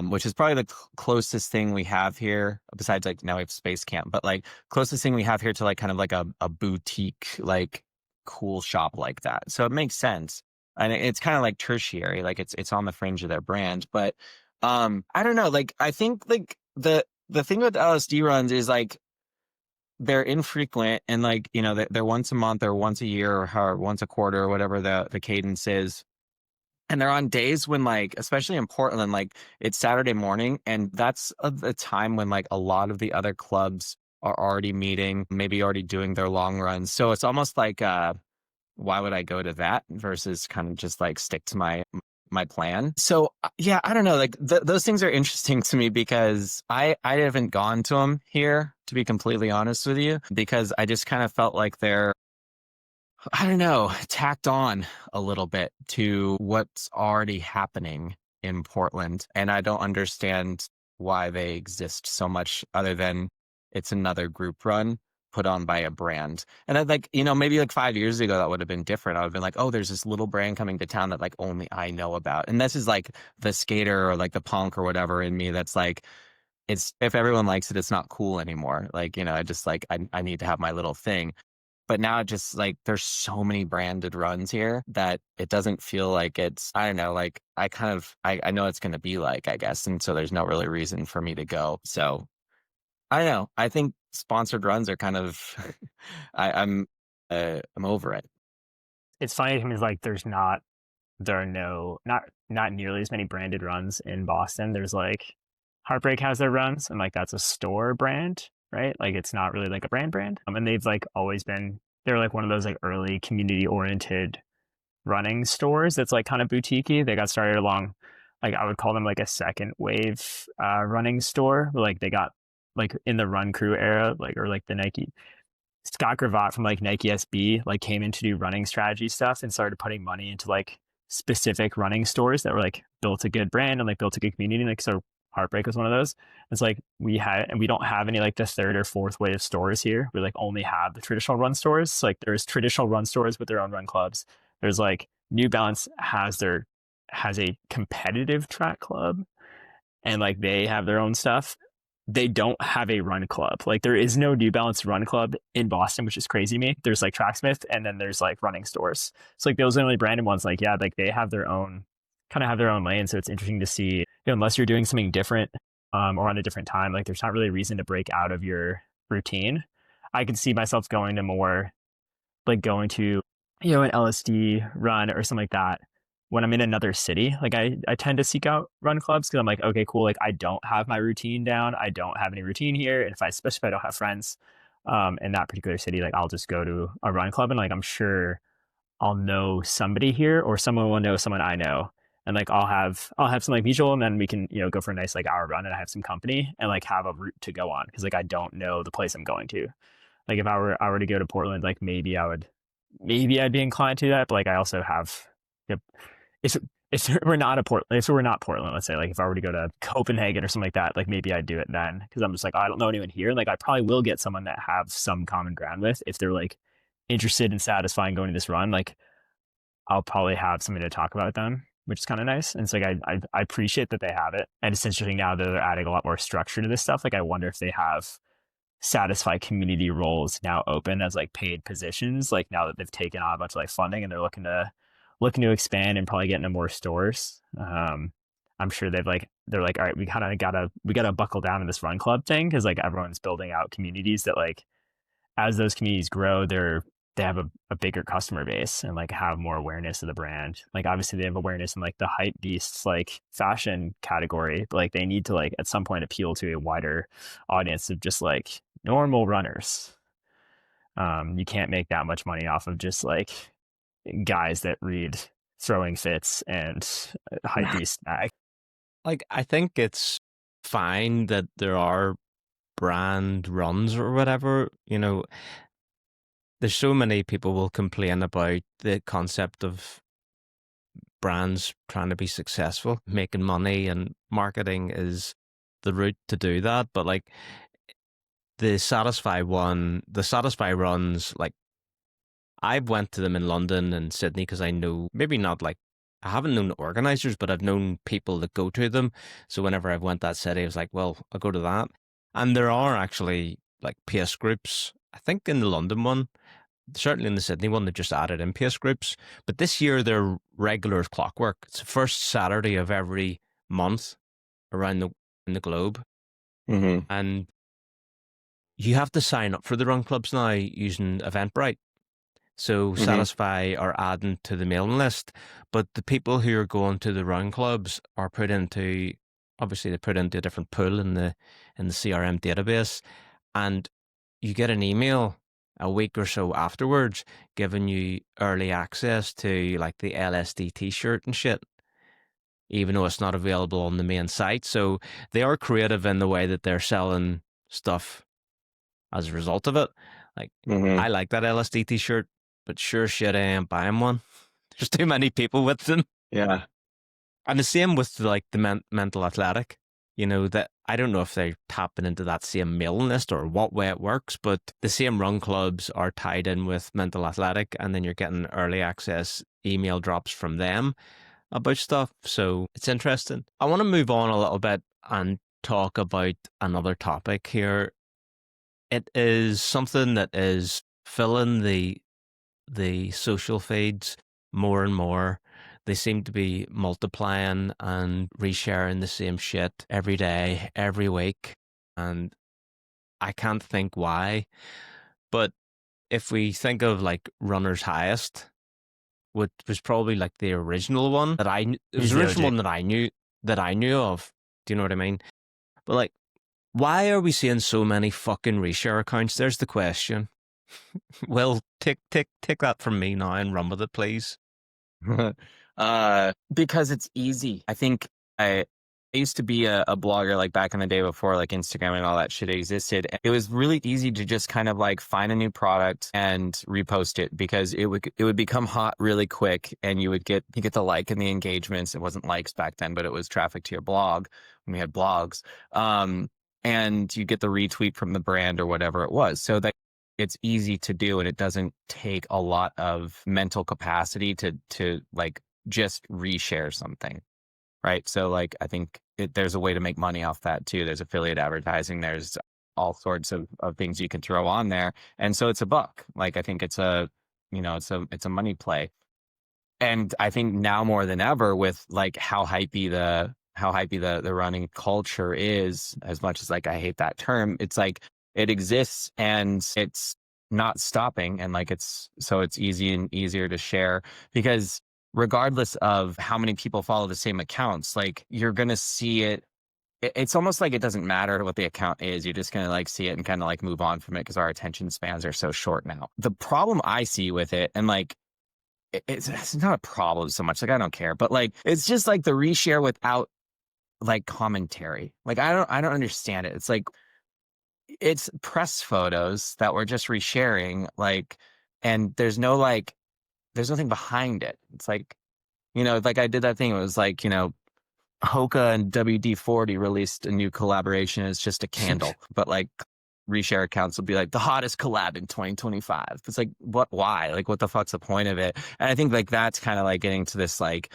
which is probably the closest thing we have here, besides like now we have Space Camp, but like closest thing we have here to like kind of like a boutique, like cool shop like that. So it makes sense. And it's kind of like tertiary, like it's on the fringe of their brand. But I don't know, like I think like the thing with LSD runs is like they're infrequent, and like, they're once a month or once a year or once a quarter or whatever the cadence is. And they're on days when, like, especially in Portland, like it's Saturday morning, and that's the time when like a lot of the other clubs are already meeting, maybe already doing their long runs. So it's almost like why would I go to that versus kind of just like stick to my plan? So yeah, I don't know. Like those things are interesting to me because I haven't gone to them here, to be completely honest with you, because I just kind of felt like they're, I don't know, tacked on a little bit to what's already happening in Portland. And I don't understand why they exist so much other than it's another group run put on by a brand. And I'd like, maybe like 5 years ago, that would have been different. I would have been like, oh, there's this little brand coming to town that like only I know about. And this is like the skater or like the punk or whatever in me that's like, it's, if everyone likes it, it's not cool anymore. Like, I just like, I need to have my little thing. But now just like there's so many branded runs here that it doesn't feel like it's, I don't know, like I know it's going to be like, I guess. And so there's no really reason for me to go. So I don't know. I think sponsored runs are kind of, I'm over it. It's funny to me, like there are not nearly as many branded runs in Boston. There's like Heartbreak has their runs, and like that's a store brand, right? Like it's not really like a brand. And they've like always been, they're like one of those like early community oriented running stores that's like kind of boutiquey. They got started along, like I would call them like a second wave running store. Like they got like in the Run Crew era, like, or like the Nike. Scott Gravatt from like Nike SB like came in to do running strategy stuff and started putting money into like specific running stores that were like built a good brand and like built a good community. Like so Heartbreak was one of those. It's like we don't have any like the third or fourth wave stores here. We like only have the traditional run stores. So, like there's traditional run stores with their own run clubs. There's like New Balance has a competitive track club and like they have their own stuff. They don't have a run club. Like there is no New Balance run club in Boston, which is crazy to me. There's like Tracksmith and then there's like running stores. So like those are the only branded ones. Like, yeah, like they have their own, kind of have their own lane. So it's interesting to see, unless you're doing something different or on a different time, like there's not really a reason to break out of your routine. I can see myself going to more like going to, an LSD run or something like that when I'm in another city. Like I tend to seek out run clubs because I'm like, okay, cool. Like I don't have my routine down. I don't have any routine here. And especially if I don't have friends in that particular city, like I'll just go to a run club and like I'm sure I'll know somebody here or someone will know someone I know. And like I'll have some like mutual and then we can, go for a nice like hour run and I have some company and like have a route to go on. Cause like I don't know the place I'm going to. Like if I were to go to Portland, like maybe I'd be inclined to that. But like I also have, if we're not Portland, let's say like if I were to go to Copenhagen or something like that, like maybe I'd do it then because I'm just like, I don't know anyone here. And like I probably will get someone that have some common ground with if they're like interested in satisfying going to this run. Like I'll probably have something to talk about with them, which is kind of nice. And it's like I appreciate that they have it. And it's interesting now that they're adding a lot more structure to this stuff. Like I wonder if they have Satisfy community roles now open as like paid positions, like now that they've taken on a bunch of like funding and they're looking to expand and probably get into more stores. I'm sure they're like, all right, we gotta buckle down in this run club thing because like everyone's building out communities that like as those communities grow, they have a bigger customer base and like have more awareness of the brand. Like obviously they have awareness in like the hype beasts like fashion category, but like they need to like at some point appeal to a wider audience of just like normal runners. You can't make that much money off of just like guys that read Throwing Fits and hype beast mag. Like I think it's fine that there are brand runs or whatever, there's so many people will complain about the concept of brands trying to be successful, making money, and marketing is the route to do that. But like the Satisfy runs, like I've went to them in London and Sydney because I know, maybe not like, I haven't known the organizers, but I've known people that go to them. So whenever I've went that city, I was like, well, I'll go to that. And there are actually like pace groups. I think in the London one, certainly in the Sydney one, they just added in pace groups. But this year they're regular as clockwork. It's the first Saturday of every month around in the globe. Mm-hmm. And you have to sign up for the run clubs now using Eventbrite. So Satisfy are adding to the mailing list, but the people who are going to the run clubs are put into, obviously they put into a different pool in the CRM database, and you get an email a week or so afterwards giving you early access to like the LSD t-shirt and shit, even though it's not available on the main site. So they are creative in the way that they're selling stuff as a result of it. Like, I like that LSD t-shirt, but sure shit, I ain't buying one. There's too many people with them. Yeah. And the same with like the mental athletic, you know, that I don't know if they're tapping into that same mailing list or what way it works, but the same run clubs are tied in with mental athletic, and then you're getting early access email drops from them about stuff. So it's interesting. I want to move on a little bit and talk about another topic here. It is something that is filling the social feeds more and more. They seem to be multiplying and resharing the same shit every day, every week. And I can't think why. But if we think of like Runner's Highest, which was probably like the original one that it was the original one that I knew of. Do you know what I mean? But like, why are we seeing so many fucking reshare accounts? There's the question. Well, take that from me now and run with it, please. Because it's easy. I think I used to be a blogger like back in the day before like Instagram and all that shit existed. It was really easy to just kind of like find a new product and repost it because it would become hot really quick, and you get the like and the engagements. It wasn't likes back then, but it was traffic to your blog when we had blogs. And you get the retweet from the brand or whatever it was. So that it's easy to do, and it doesn't take a lot of mental capacity to like just reshare something. Right. So like, I think there's a way to make money off that too. There's affiliate advertising. There's all sorts of things you can throw on there. And so it's a buck. Like, I think it's a money play. And I think now more than ever with like how hypey the running culture is, as much as like, I hate that term, it's like it exists and it's not stopping. And like, it's easy and easier to share because regardless of how many people follow the same accounts, like you're going to see it. It's almost like it doesn't matter what the account is. You're just going to like see it and kind of like move on from it because our attention spans are so short now. The problem I see with it, and like, it's not a problem so much. Like, I don't care, but like, it's just like the reshare without like commentary. Like, I don't understand it. It's like, it's press photos that we're just resharing, like, and there's nothing behind it. It's like, you know, like I did that thing. It was like, you know, Hoka and WD-40 released a new collaboration. It's just a candle, but like reshare accounts will be like the hottest collab in 2025. It's like, why? Like, what the fuck's the point of it? And I think like that's kind of like getting to this, like,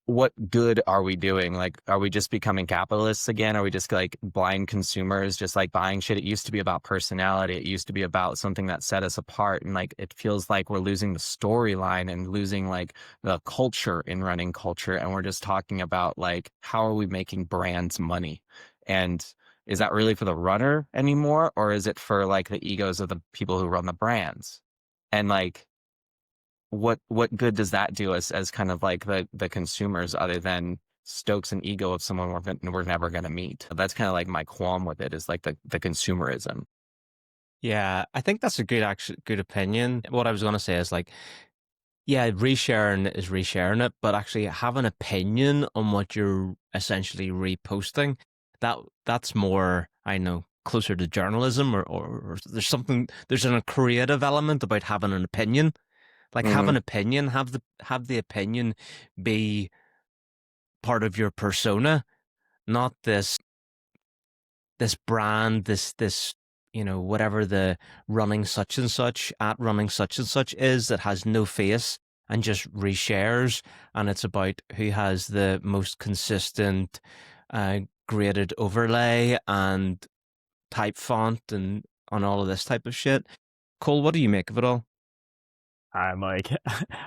what good are we doing? Like, are we just becoming capitalists again? Are we just like blind consumers, just like buying shit? It used to be about personality. It used to be about something that set us apart. And like, it feels like we're losing the storyline and losing like the culture in running culture. And we're just talking about like, how are we making brands money? And is that really for the runner anymore? Or is it for like the egos of the people who run the brands? And like, what good does that do us as kind of like the consumers, other than stokes an ego of someone we're never going to meet? That's kind of like my qualm with it, is like the consumerism. Yeah, I think that's a good opinion. What I was going to say is like, yeah, resharing is resharing it, but actually have an opinion on what you're essentially reposting. That's more, I know, closer to journalism, or there's a creative element about having an opinion. Like, have an opinion, have the opinion be part of your persona, not this brand, this, you know, whatever the running such and such is, that has no face and just reshares, and it's about who has the most consistent graded overlay and type font and on all of this type of shit. Cole, what do you make of it all? I'm like,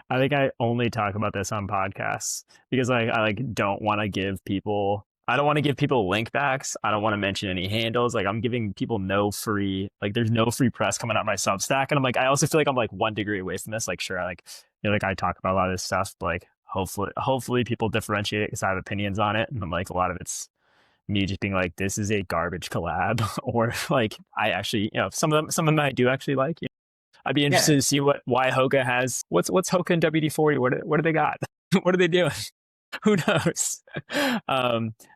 I think I only talk about this on podcasts because I like don't want to give people, I don't want to give people link backs. I don't want to mention any handles. Like, I'm giving people there's no free press coming out my Substack. And I'm like, I also feel like I'm like 1 degree away from this. Like, sure, like, you know, like I talk about a lot of this stuff, but like hopefully people differentiate it because I have opinions on it. And I'm like, a lot of it's me just being like, this is a garbage collab, or like I actually, some of them I do actually like. I'd be interested to see why Hoka has what's Hoka and WD-40. What do they got? What are they doing? Who knows?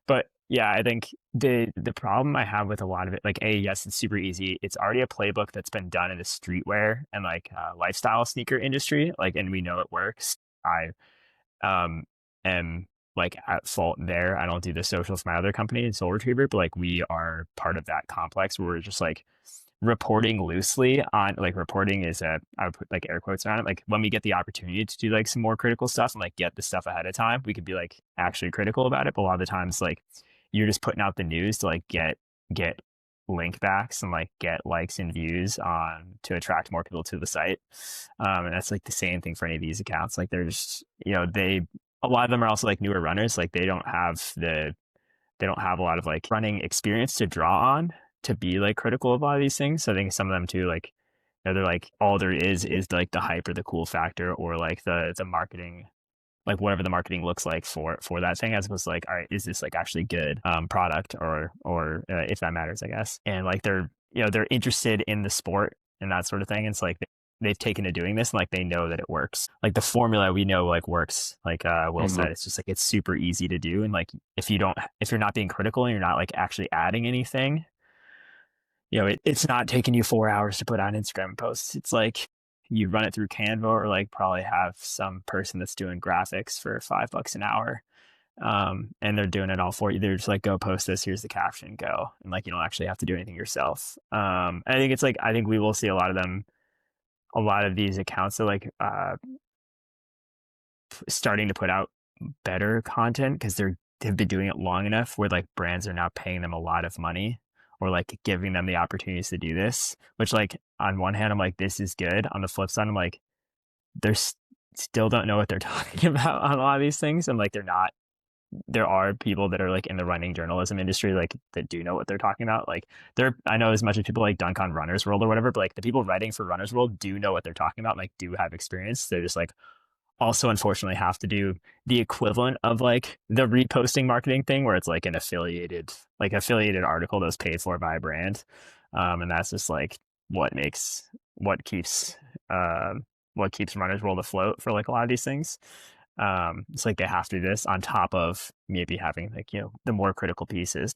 But yeah, I think the problem I have with a lot of it, like, yes, it's super easy. It's already a playbook that's been done in the streetwear and like lifestyle sneaker industry, like, and we know it works. I am like at fault there. I don't do the social for my other company, Soul Retriever, but like we are part of that complex where we're just like reporting loosely on, like, reporting is I would put like air quotes around it. Like when we get the opportunity to do like some more critical stuff and like get the stuff ahead of time, we could be like actually critical about it. But a lot of the times, like, you're just putting out the news to like get link backs and like get likes and views on to attract more people to the site. And that's like the same thing for any of these accounts. Like there's, a lot of them are also like newer runners. Like they don't have a lot of like running experience to draw on to be like critical of a lot of these things. So I think some of them too, like, they're like, all there is like the hype or the cool factor or like the marketing, like whatever the marketing looks like for that thing, as opposed to like, all right, is this like actually good product or if that matters, I guess. And like they're interested in the sport and that sort of thing. And it's like they've taken to doing this and like they know that it works. Like the formula we know like works. Like Will said, it's just like it's super easy to do. And like if you're not being critical and you're not like actually adding anything, it's not taking you 4 hours to put on Instagram posts. It's like you run it through Canva or like probably have some person that's doing graphics for $5 an hour. And they're doing it all for you. They're just like, go post this, here's the caption, go. And like, you don't actually have to do anything yourself. I think it's like, I think we will see a lot of these accounts are like starting to put out better content because they've been doing it long enough where like brands are now paying them a lot of money or like giving them the opportunities to do this, which like on one hand, I'm like, this is good. On the flip side, I'm like, they're still don't know what they're talking about on a lot of these things. And like, there are people that are like in the running journalism industry, like that do know what they're talking about. Like I know as much as people like dunk on Runner's World or whatever, but like the people writing for Runner's World do know what they're talking about, and, like do have experience. They're just like also unfortunately have to do the equivalent of like the reposting marketing thing where it's like an affiliated article that's paid for by a brand. And that's just like what keeps Runner's World afloat for like a lot of these things. It's like they have to do this on top of maybe having like, the more critical pieces.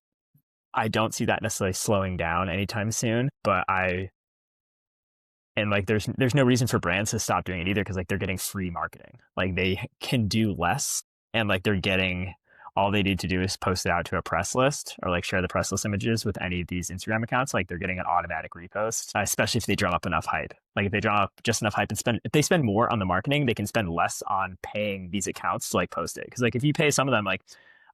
I don't see that necessarily slowing down anytime soon, but there's no reason for brands to stop doing it either, because like they're getting free marketing. Like they can do less, and like they're getting, all they need to do is post it out to a press list or like share the press list images with any of these Instagram accounts. Like they're getting an automatic repost, especially if they drum up enough hype. Like if they drum up just enough hype and if they spend more on the marketing, they can spend less on paying these accounts to like post it. Cause like if you pay some of them, like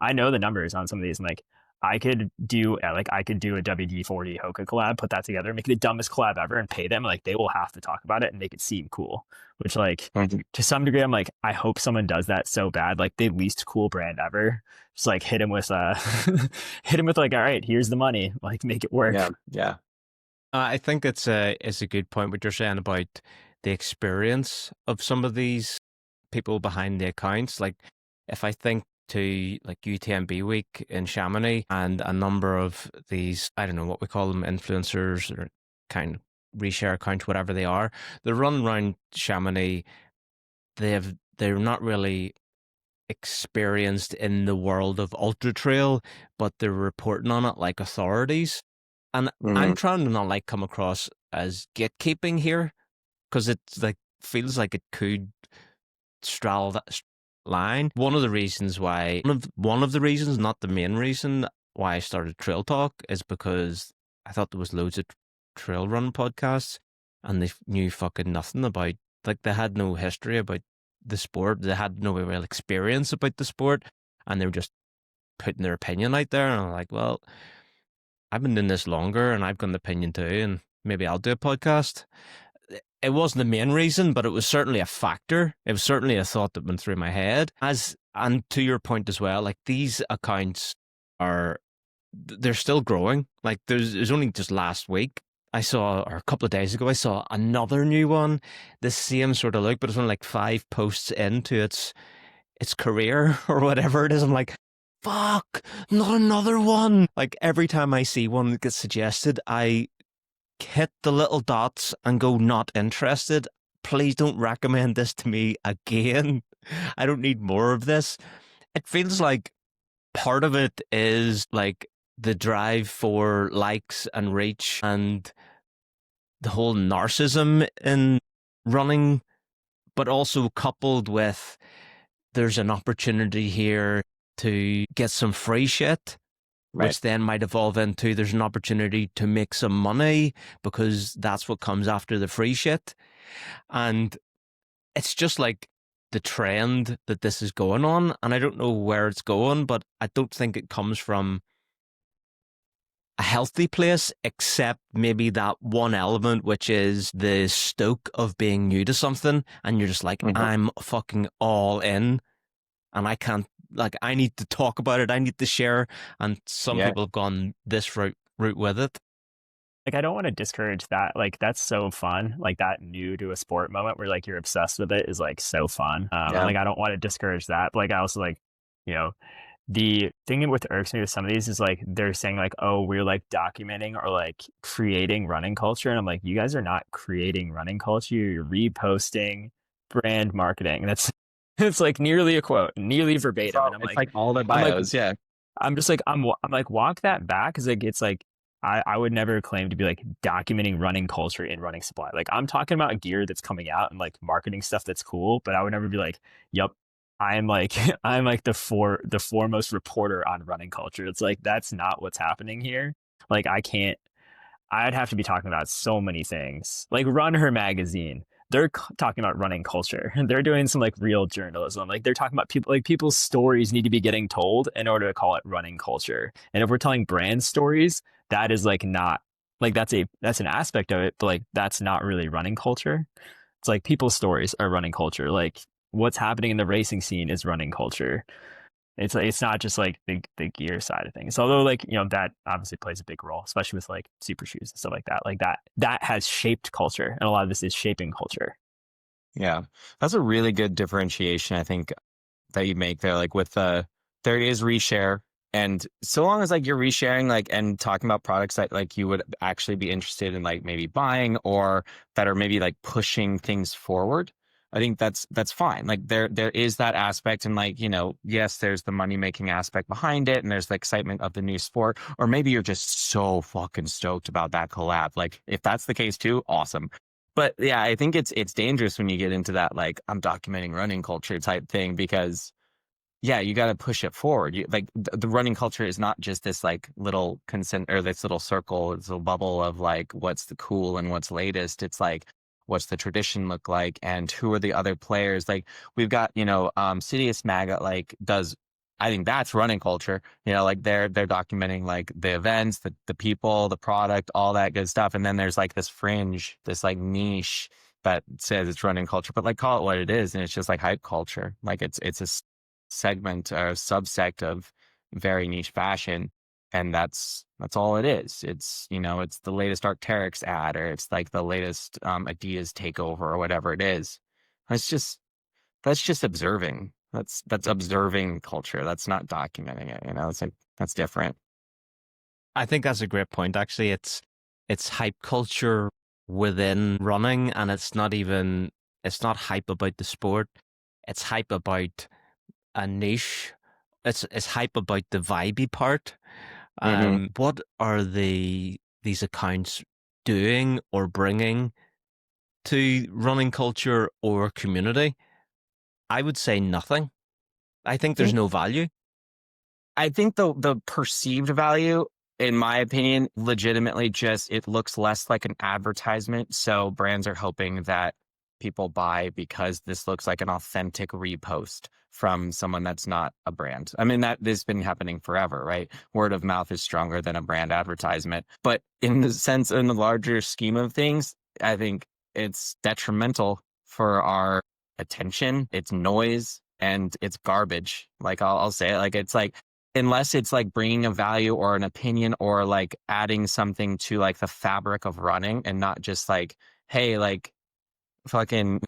I know the numbers on some of these, and like I could do a WD-40 Hoka collab, put that together, make it the dumbest collab ever and pay them. Like they will have to talk about it and make it seem cool, which like to some degree, I'm like, I hope someone does that so bad. Like the least cool brand ever, just like hit him with like, all right, here's the money, like make it work. Yeah. I think it's a good point what you're saying about the experience of some of these people behind the accounts. Like if I think to like UTMB week in Chamonix and a number of these, I don't know what we call them, influencers or kind of reshare accounts, whatever they are, they're running around Chamonix. They're not really experienced in the world of ultra trail, but they're reporting on it like authorities. And I'm trying to not like come across as gatekeeping here, because it's like feels like it could straddle that line. One of the reasons, not the main reason why I started Trail Talk, is because I thought there was loads of trail run podcasts and they knew fucking nothing about, like they had no history about the sport, they had no real experience about the sport, and they were just putting their opinion out there. And I'm like, well, I've been doing this longer and I've got an opinion too, and maybe I'll do a podcast. It wasn't the main reason, but it was certainly a factor. It was certainly a thought that went through my head. And to your point as well, like these accounts they're still growing. Like there's only just last week or a couple of days ago, I saw another new one, the same sort of look, but it's only like 5 posts into its career or whatever it is. I'm like, fuck, not another one. Like every time I see one that gets suggested, I hit the little dots and go not interested. Please don't recommend this to me again. I don't need more of this. It feels like part of it is like the drive for likes and reach and the whole narcissism in running, but also coupled with there's an opportunity here to get some free shit, Right. which then might evolve into there's an opportunity to make some money because that's what comes after the free shit. And it's just like the trend that this is going on. And I don't know where it's going, but I don't think it comes from a healthy place, except maybe that one element, which is the stoke of being new to something. And you're just like, Mhm. I'm fucking all in and I can't, like, I need to talk about it. I need to share. And some Yeah. people have gone this route with it. Like, I don't want to discourage that. Like, that's so fun. Like, that new to a sport moment where like you're obsessed with it is like so fun. And Yeah. like, I don't want to discourage that. But like, I also like, you know, the thing that with irks me with some of these is like they're saying like, oh, we're like documenting or like creating running culture. And I'm like, you guys are not creating running culture. You're reposting brand marketing. That's it's like nearly a quote, nearly verbatim. And I'm It's like, all their I'm like, bios. Yeah. I'm just like, I'm like, walk that back. Cause like, it's like, I would never claim to be like documenting running culture in running supply. Like I'm talking about gear that's coming out and like marketing stuff that's cool, but I would never be like, yep, I'm like, I'm like the foremost reporter on running culture. It's like, that's not what's happening here. Like I'd have to be talking about so many things. Like Run Her magazine, they're talking about running culture. They're doing some like real journalism. Like they're talking about people, like people's stories need to be getting told in order to call it running culture. And if we're telling brand stories, that is like not like that's an aspect of it, but like that's not really running culture. It's like people's stories are running culture. Like what's happening in the racing scene is running culture. It's like, it's not just like the gear side of things. Although like, you know, that obviously plays a big role, especially with like super shoes and stuff like that. Like that has shaped culture, and a lot of this is shaping culture. Yeah. That's a really good differentiation, I think, that you make there. Like with there is reshare. And so long as like you're resharing like and talking about products that like you would actually be interested in like maybe buying or that are maybe like pushing things forward, I think that's fine. Like there is that aspect, and like, you know, yes, there's the money making aspect behind it and there's the excitement of the new sport, or maybe you're just so fucking stoked about that collab. Like if that's the case too, awesome. But yeah, I think it's dangerous when you get into that like I'm documenting running culture type thing, because yeah, you got to push it forward. You, like the running culture is not just this like little consent or this little circle, this little bubble of like what's the cool and what's latest. It's like what's the tradition look like and who are the other players. Like we've got, you know, Sidious Maga like does, I think that's running culture. You know, like they're documenting like the events, the people, the product, all that good stuff. And then there's like this fringe, this like niche that says it's running culture, but like call it what it is, and it's just like hype culture. Like it's a segment or subsect of very niche fashion, and that's all it is. It's, you know, it's the latest Arc'teryx ad, or it's like the latest Adidas takeover or whatever it is. It's just that's just observing. That's observing culture. That's not documenting it. You know, it's like that's different. I think that's a great point. Actually, it's hype culture within running, and it's not hype about the sport. It's hype about a niche. It's hype about the vibey part. What are these accounts doing or bringing to running culture or community? I would say nothing. I think there's no value. I think the perceived value, in my opinion, legitimately just it looks less like an advertisement. So brands are hoping that people buy because this looks like an authentic repost from someone that's not a brand. I mean, that this has been happening forever, right? Word of mouth is stronger than a brand advertisement. But in the sense, in the larger scheme of things, I think it's detrimental for our attention. It's noise and it's garbage. Like I'll say it, like it's like, unless it's like bringing a value or an opinion or like adding something to like the fabric of running, and not just like, hey, like fucking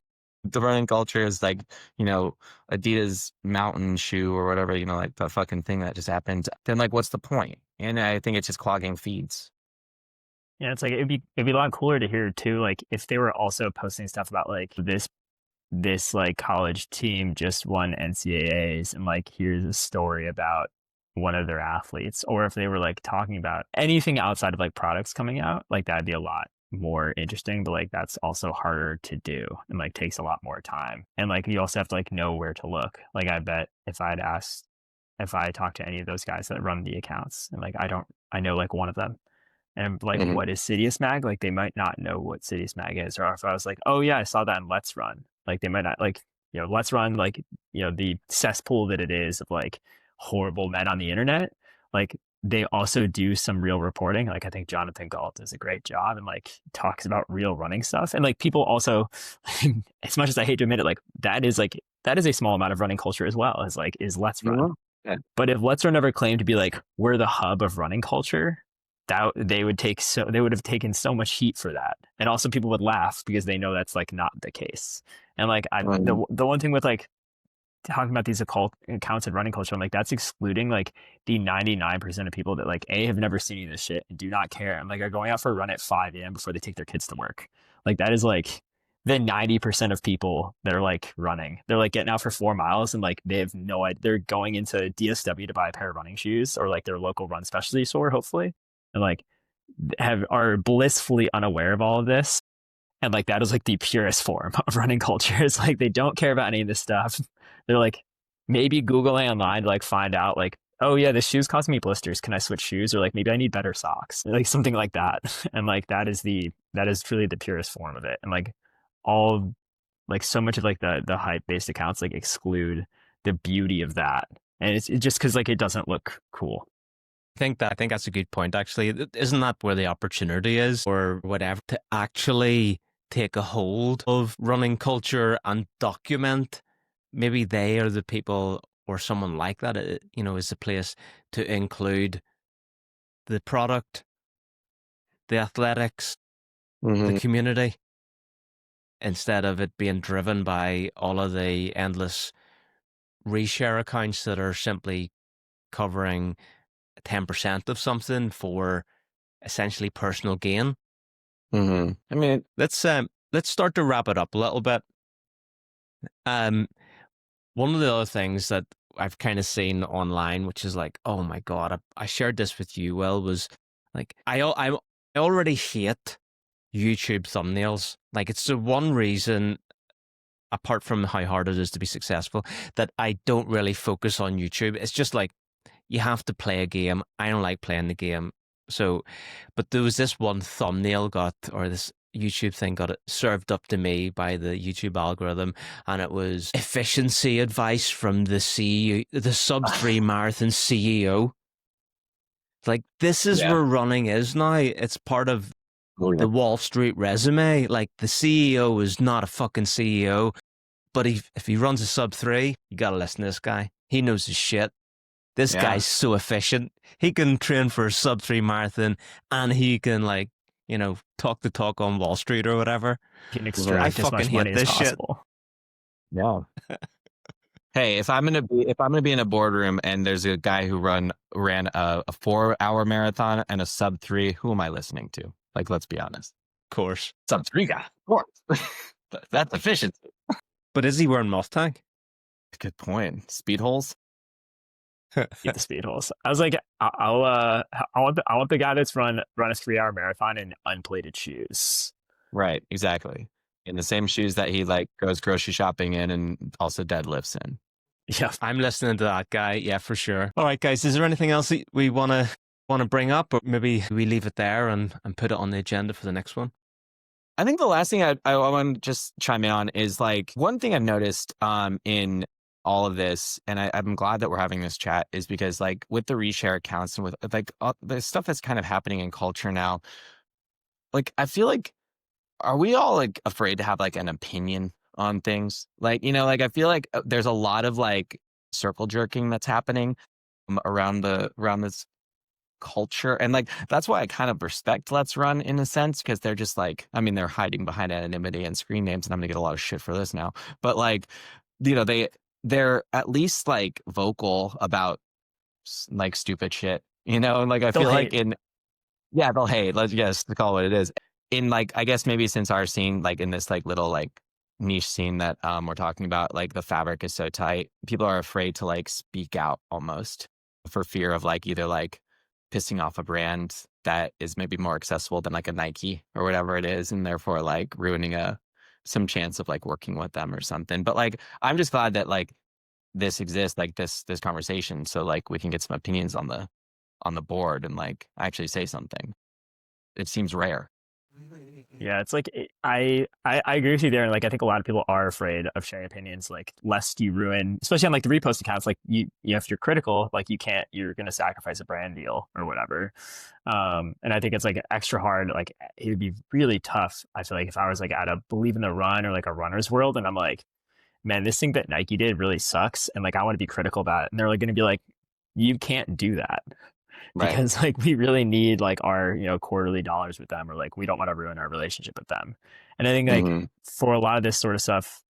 the running culture is like, Adidas mountain shoe or whatever, like the fucking thing that just happened, then like, what's the point? And I think it's just clogging feeds. Yeah, it's like it'd be a lot cooler to hear too, like if they were also posting stuff about like this like college team just won NCAAs and like here's a story about one of their athletes, or if they were like talking about anything outside of like products coming out, like that'd be a lot more interesting, but like that's also harder to do and like takes a lot more time. And like you also have to like know where to look. Like I bet if I talked to any of those guys that run the accounts and like I know like one of them and like what is Sidious Mag, like they might not know what Sidious Mag is. Or if I was like, oh yeah, I saw that in Let's Run, like they might not, like, Let's Run, like, the cesspool that it is of like horrible men on the internet, like they also do some real reporting. Like I think Jonathan Galt does a great job and like talks about real running stuff. And like people also, as much as I hate to admit it, like that is a small amount of running culture as well, as like is Let's Run. Yeah. But if Let's Run ever claimed to be like we're the hub of running culture, that they would have taken so much heat for that. And also people would laugh because they know that's like not the case. And like the one thing with like talking about these occult accounts and running culture, I'm like, that's excluding like the 99% of people that like have never seen any of this shit and do not care and like are going out for a run at 5 a.m. before they take their kids to work. Like that is like the 90% of people that are like running. They're like getting out for 4 miles and like they have no idea. They're going into DSW to buy a pair of running shoes or like their local run specialty store, hopefully, and like are blissfully unaware of all of this. And like that is like the purest form of running culture. It's like they don't care about any of this stuff. They're like maybe Googling online to like find out like, oh yeah, this shoe's causing me blisters. Can I switch shoes? Or like maybe I need better socks. Like something like that. And like that is truly the purest form of it. And like all like so much of like the hype based accounts like exclude the beauty of that. And it's just because like it doesn't look cool. I think that's a good point, actually. Isn't that where the opportunity is, or whatever, to actually take a hold of running culture and document? Maybe they are the people, or someone like that, is the place to include the product, the athletics, the community, instead of it being driven by all of the endless reshare accounts that are simply covering 10% of something for essentially personal gain. I mean, let's start to wrap it up a little bit. One of the other things that I've kind of seen online, which is like, oh my God, I shared this with you, Will, was like, I already hate YouTube thumbnails. Like it's the one reason, apart from how hard it is to be successful, that I don't really focus on YouTube. It's just like, you have to play a game. I don't like playing the game. So, but there was this one thumbnail this YouTube thing got it served up to me by the YouTube algorithm, and it was efficiency advice from the CEO, the sub-3 marathon CEO. Like, this is where running is now. It's part of the Wall Street resume. Like, the CEO is not a fucking CEO, but if he runs a sub-3, you gotta listen to this guy. He knows his shit. This guy's so efficient. He can train for a sub-3 marathon, and he can talk the talk on Wall Street or whatever. He can extract as much money as possible. Yeah. Hey, if I'm gonna be in a boardroom and there's a guy who ran a 4-hour marathon and a sub-3, who am I listening to? Like, let's be honest. Of course, sub-3 guy. Of course, that's efficiency. But is he wearing Mustang? Good point. Speed holes. The speed holes. I was like, I want the guy that's run a 3-hour marathon in unplated shoes. Right, exactly. In the same shoes that he like goes grocery shopping in and also deadlifts in. Yeah, I'm listening to that guy. Yeah, for sure. All right, guys, is there anything else that we want to bring up, or maybe we leave it there and put it on the agenda for the next one? I think the last thing I want to just chime in on is like one thing I've noticed in all of this, and I'm glad that we're having this chat, is because like with the reshare accounts and with like the stuff that's kind of happening in culture now, like I feel like, are we all like afraid to have like an opinion on things? Like, like I feel like there's a lot of like circle jerking that's happening around this culture. And like, that's why I kind of respect Let's Run in a sense, because they're just like, I mean, they're hiding behind anonymity and screen names, and I'm gonna get a lot of shit for this now. But like, you know, they're at least like vocal about like stupid shit, you know? And like, I feel like they'll hate. Let's call it what it is. In like, I guess maybe since our scene, like in this like little like niche scene that we're talking about, like the fabric is so tight, people are afraid to like speak out almost for fear of like either like pissing off a brand that is maybe more accessible than like a Nike or whatever it is, and therefore like ruining some chance of like working with them or something. But like, I'm just glad that like this exists, like this conversation, so like we can get some opinions on the board and like actually say something. It seems rare. Yeah, it's like I agree with you there, and like I think a lot of people are afraid of sharing opinions, like lest you ruin, especially on like the repost accounts. Like you if you're critical, like you're gonna sacrifice a brand deal or whatever. And I think it's like extra hard. Like it would be really tough. I feel like if I was like at a Believe in the Run or like a Runner's World, and I'm like, man, this thing that Nike did really sucks, and like I want to be critical about it, and they're like gonna be like, you can't do that. Right. Because like we really need like our quarterly dollars with them, or like we don't want to ruin our relationship with them. And I think like for a lot of this sort of stuff,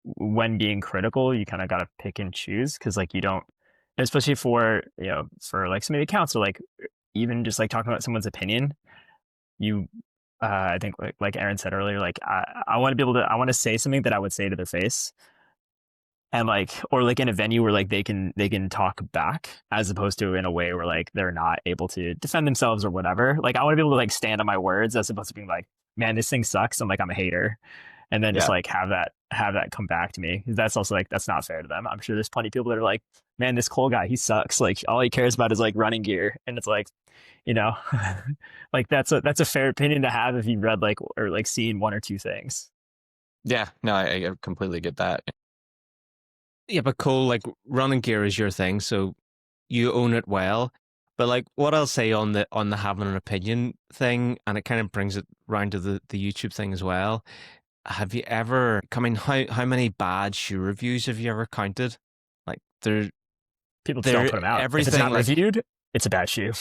when being critical, you kind of got to pick and choose, because like you don't, especially for for like some of the accounts, or like even just like talking about someone's opinion, you I think like Aaron said earlier, like I want to be able to, I want to say something that I would say to their face, and like, or like in a venue where like they can talk back, as opposed to in a way where like they're not able to defend themselves or whatever. Like I want to be able to like stand on my words, as opposed to being like, man, this thing sucks, and like I'm a hater, and then just like have that come back to me. That's also like, that's not fair to them. I'm sure there's plenty of people that are like, man, this Cole guy, he sucks, like all he cares about is like running gear. And it's like, like that's a fair opinion to have if you read like, or like seen one or two things. Yeah, no, I completely get that. Yeah, but Cole, like running gear is your thing, so you own it well. But like what I'll say on the having an opinion thing, and it kind of brings it round to the YouTube thing as well. Have you ever, I mean, how many bad shoe reviews have you ever counted? Like people just don't put them out. Everything, if it's not reviewed, it's a bad shoe.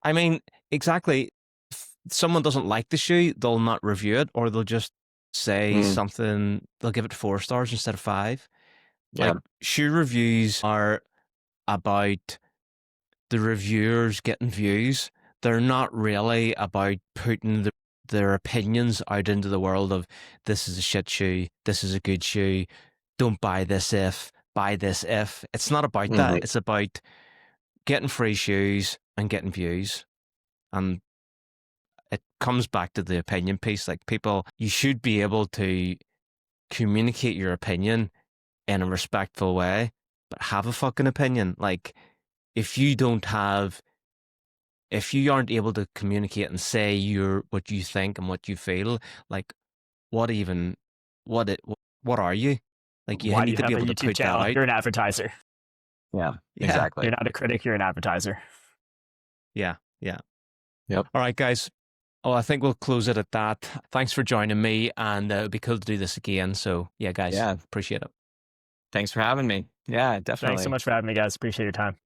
I mean, exactly. If someone doesn't like the shoe, they'll not review it, or they'll just say something. They'll give it 4 stars instead of 5. Yeah. Like, shoe reviews are about the reviewers getting views. They're not really about putting their opinions out into the world of, this is a shit shoe, this is a good shoe, don't buy this if, buy this if. It's not about that. It's about getting free shoes and getting views. And it comes back to the opinion piece. Like, people, you should be able to communicate your opinion in a respectful way, but have a fucking opinion. Like, if you aren't able to communicate and say what you think and what you feel, like, what are you? Like, you need to be able to put that out. You're an advertiser. Yeah, exactly. You're not a critic, you're an advertiser. Yeah. Yep. All right, guys. Oh, I think we'll close it at that. Thanks for joining me, and it would be cool to do this again. So, yeah, guys, appreciate it. Thanks for having me. Yeah, definitely. Thanks so much for having me, guys. Appreciate your time.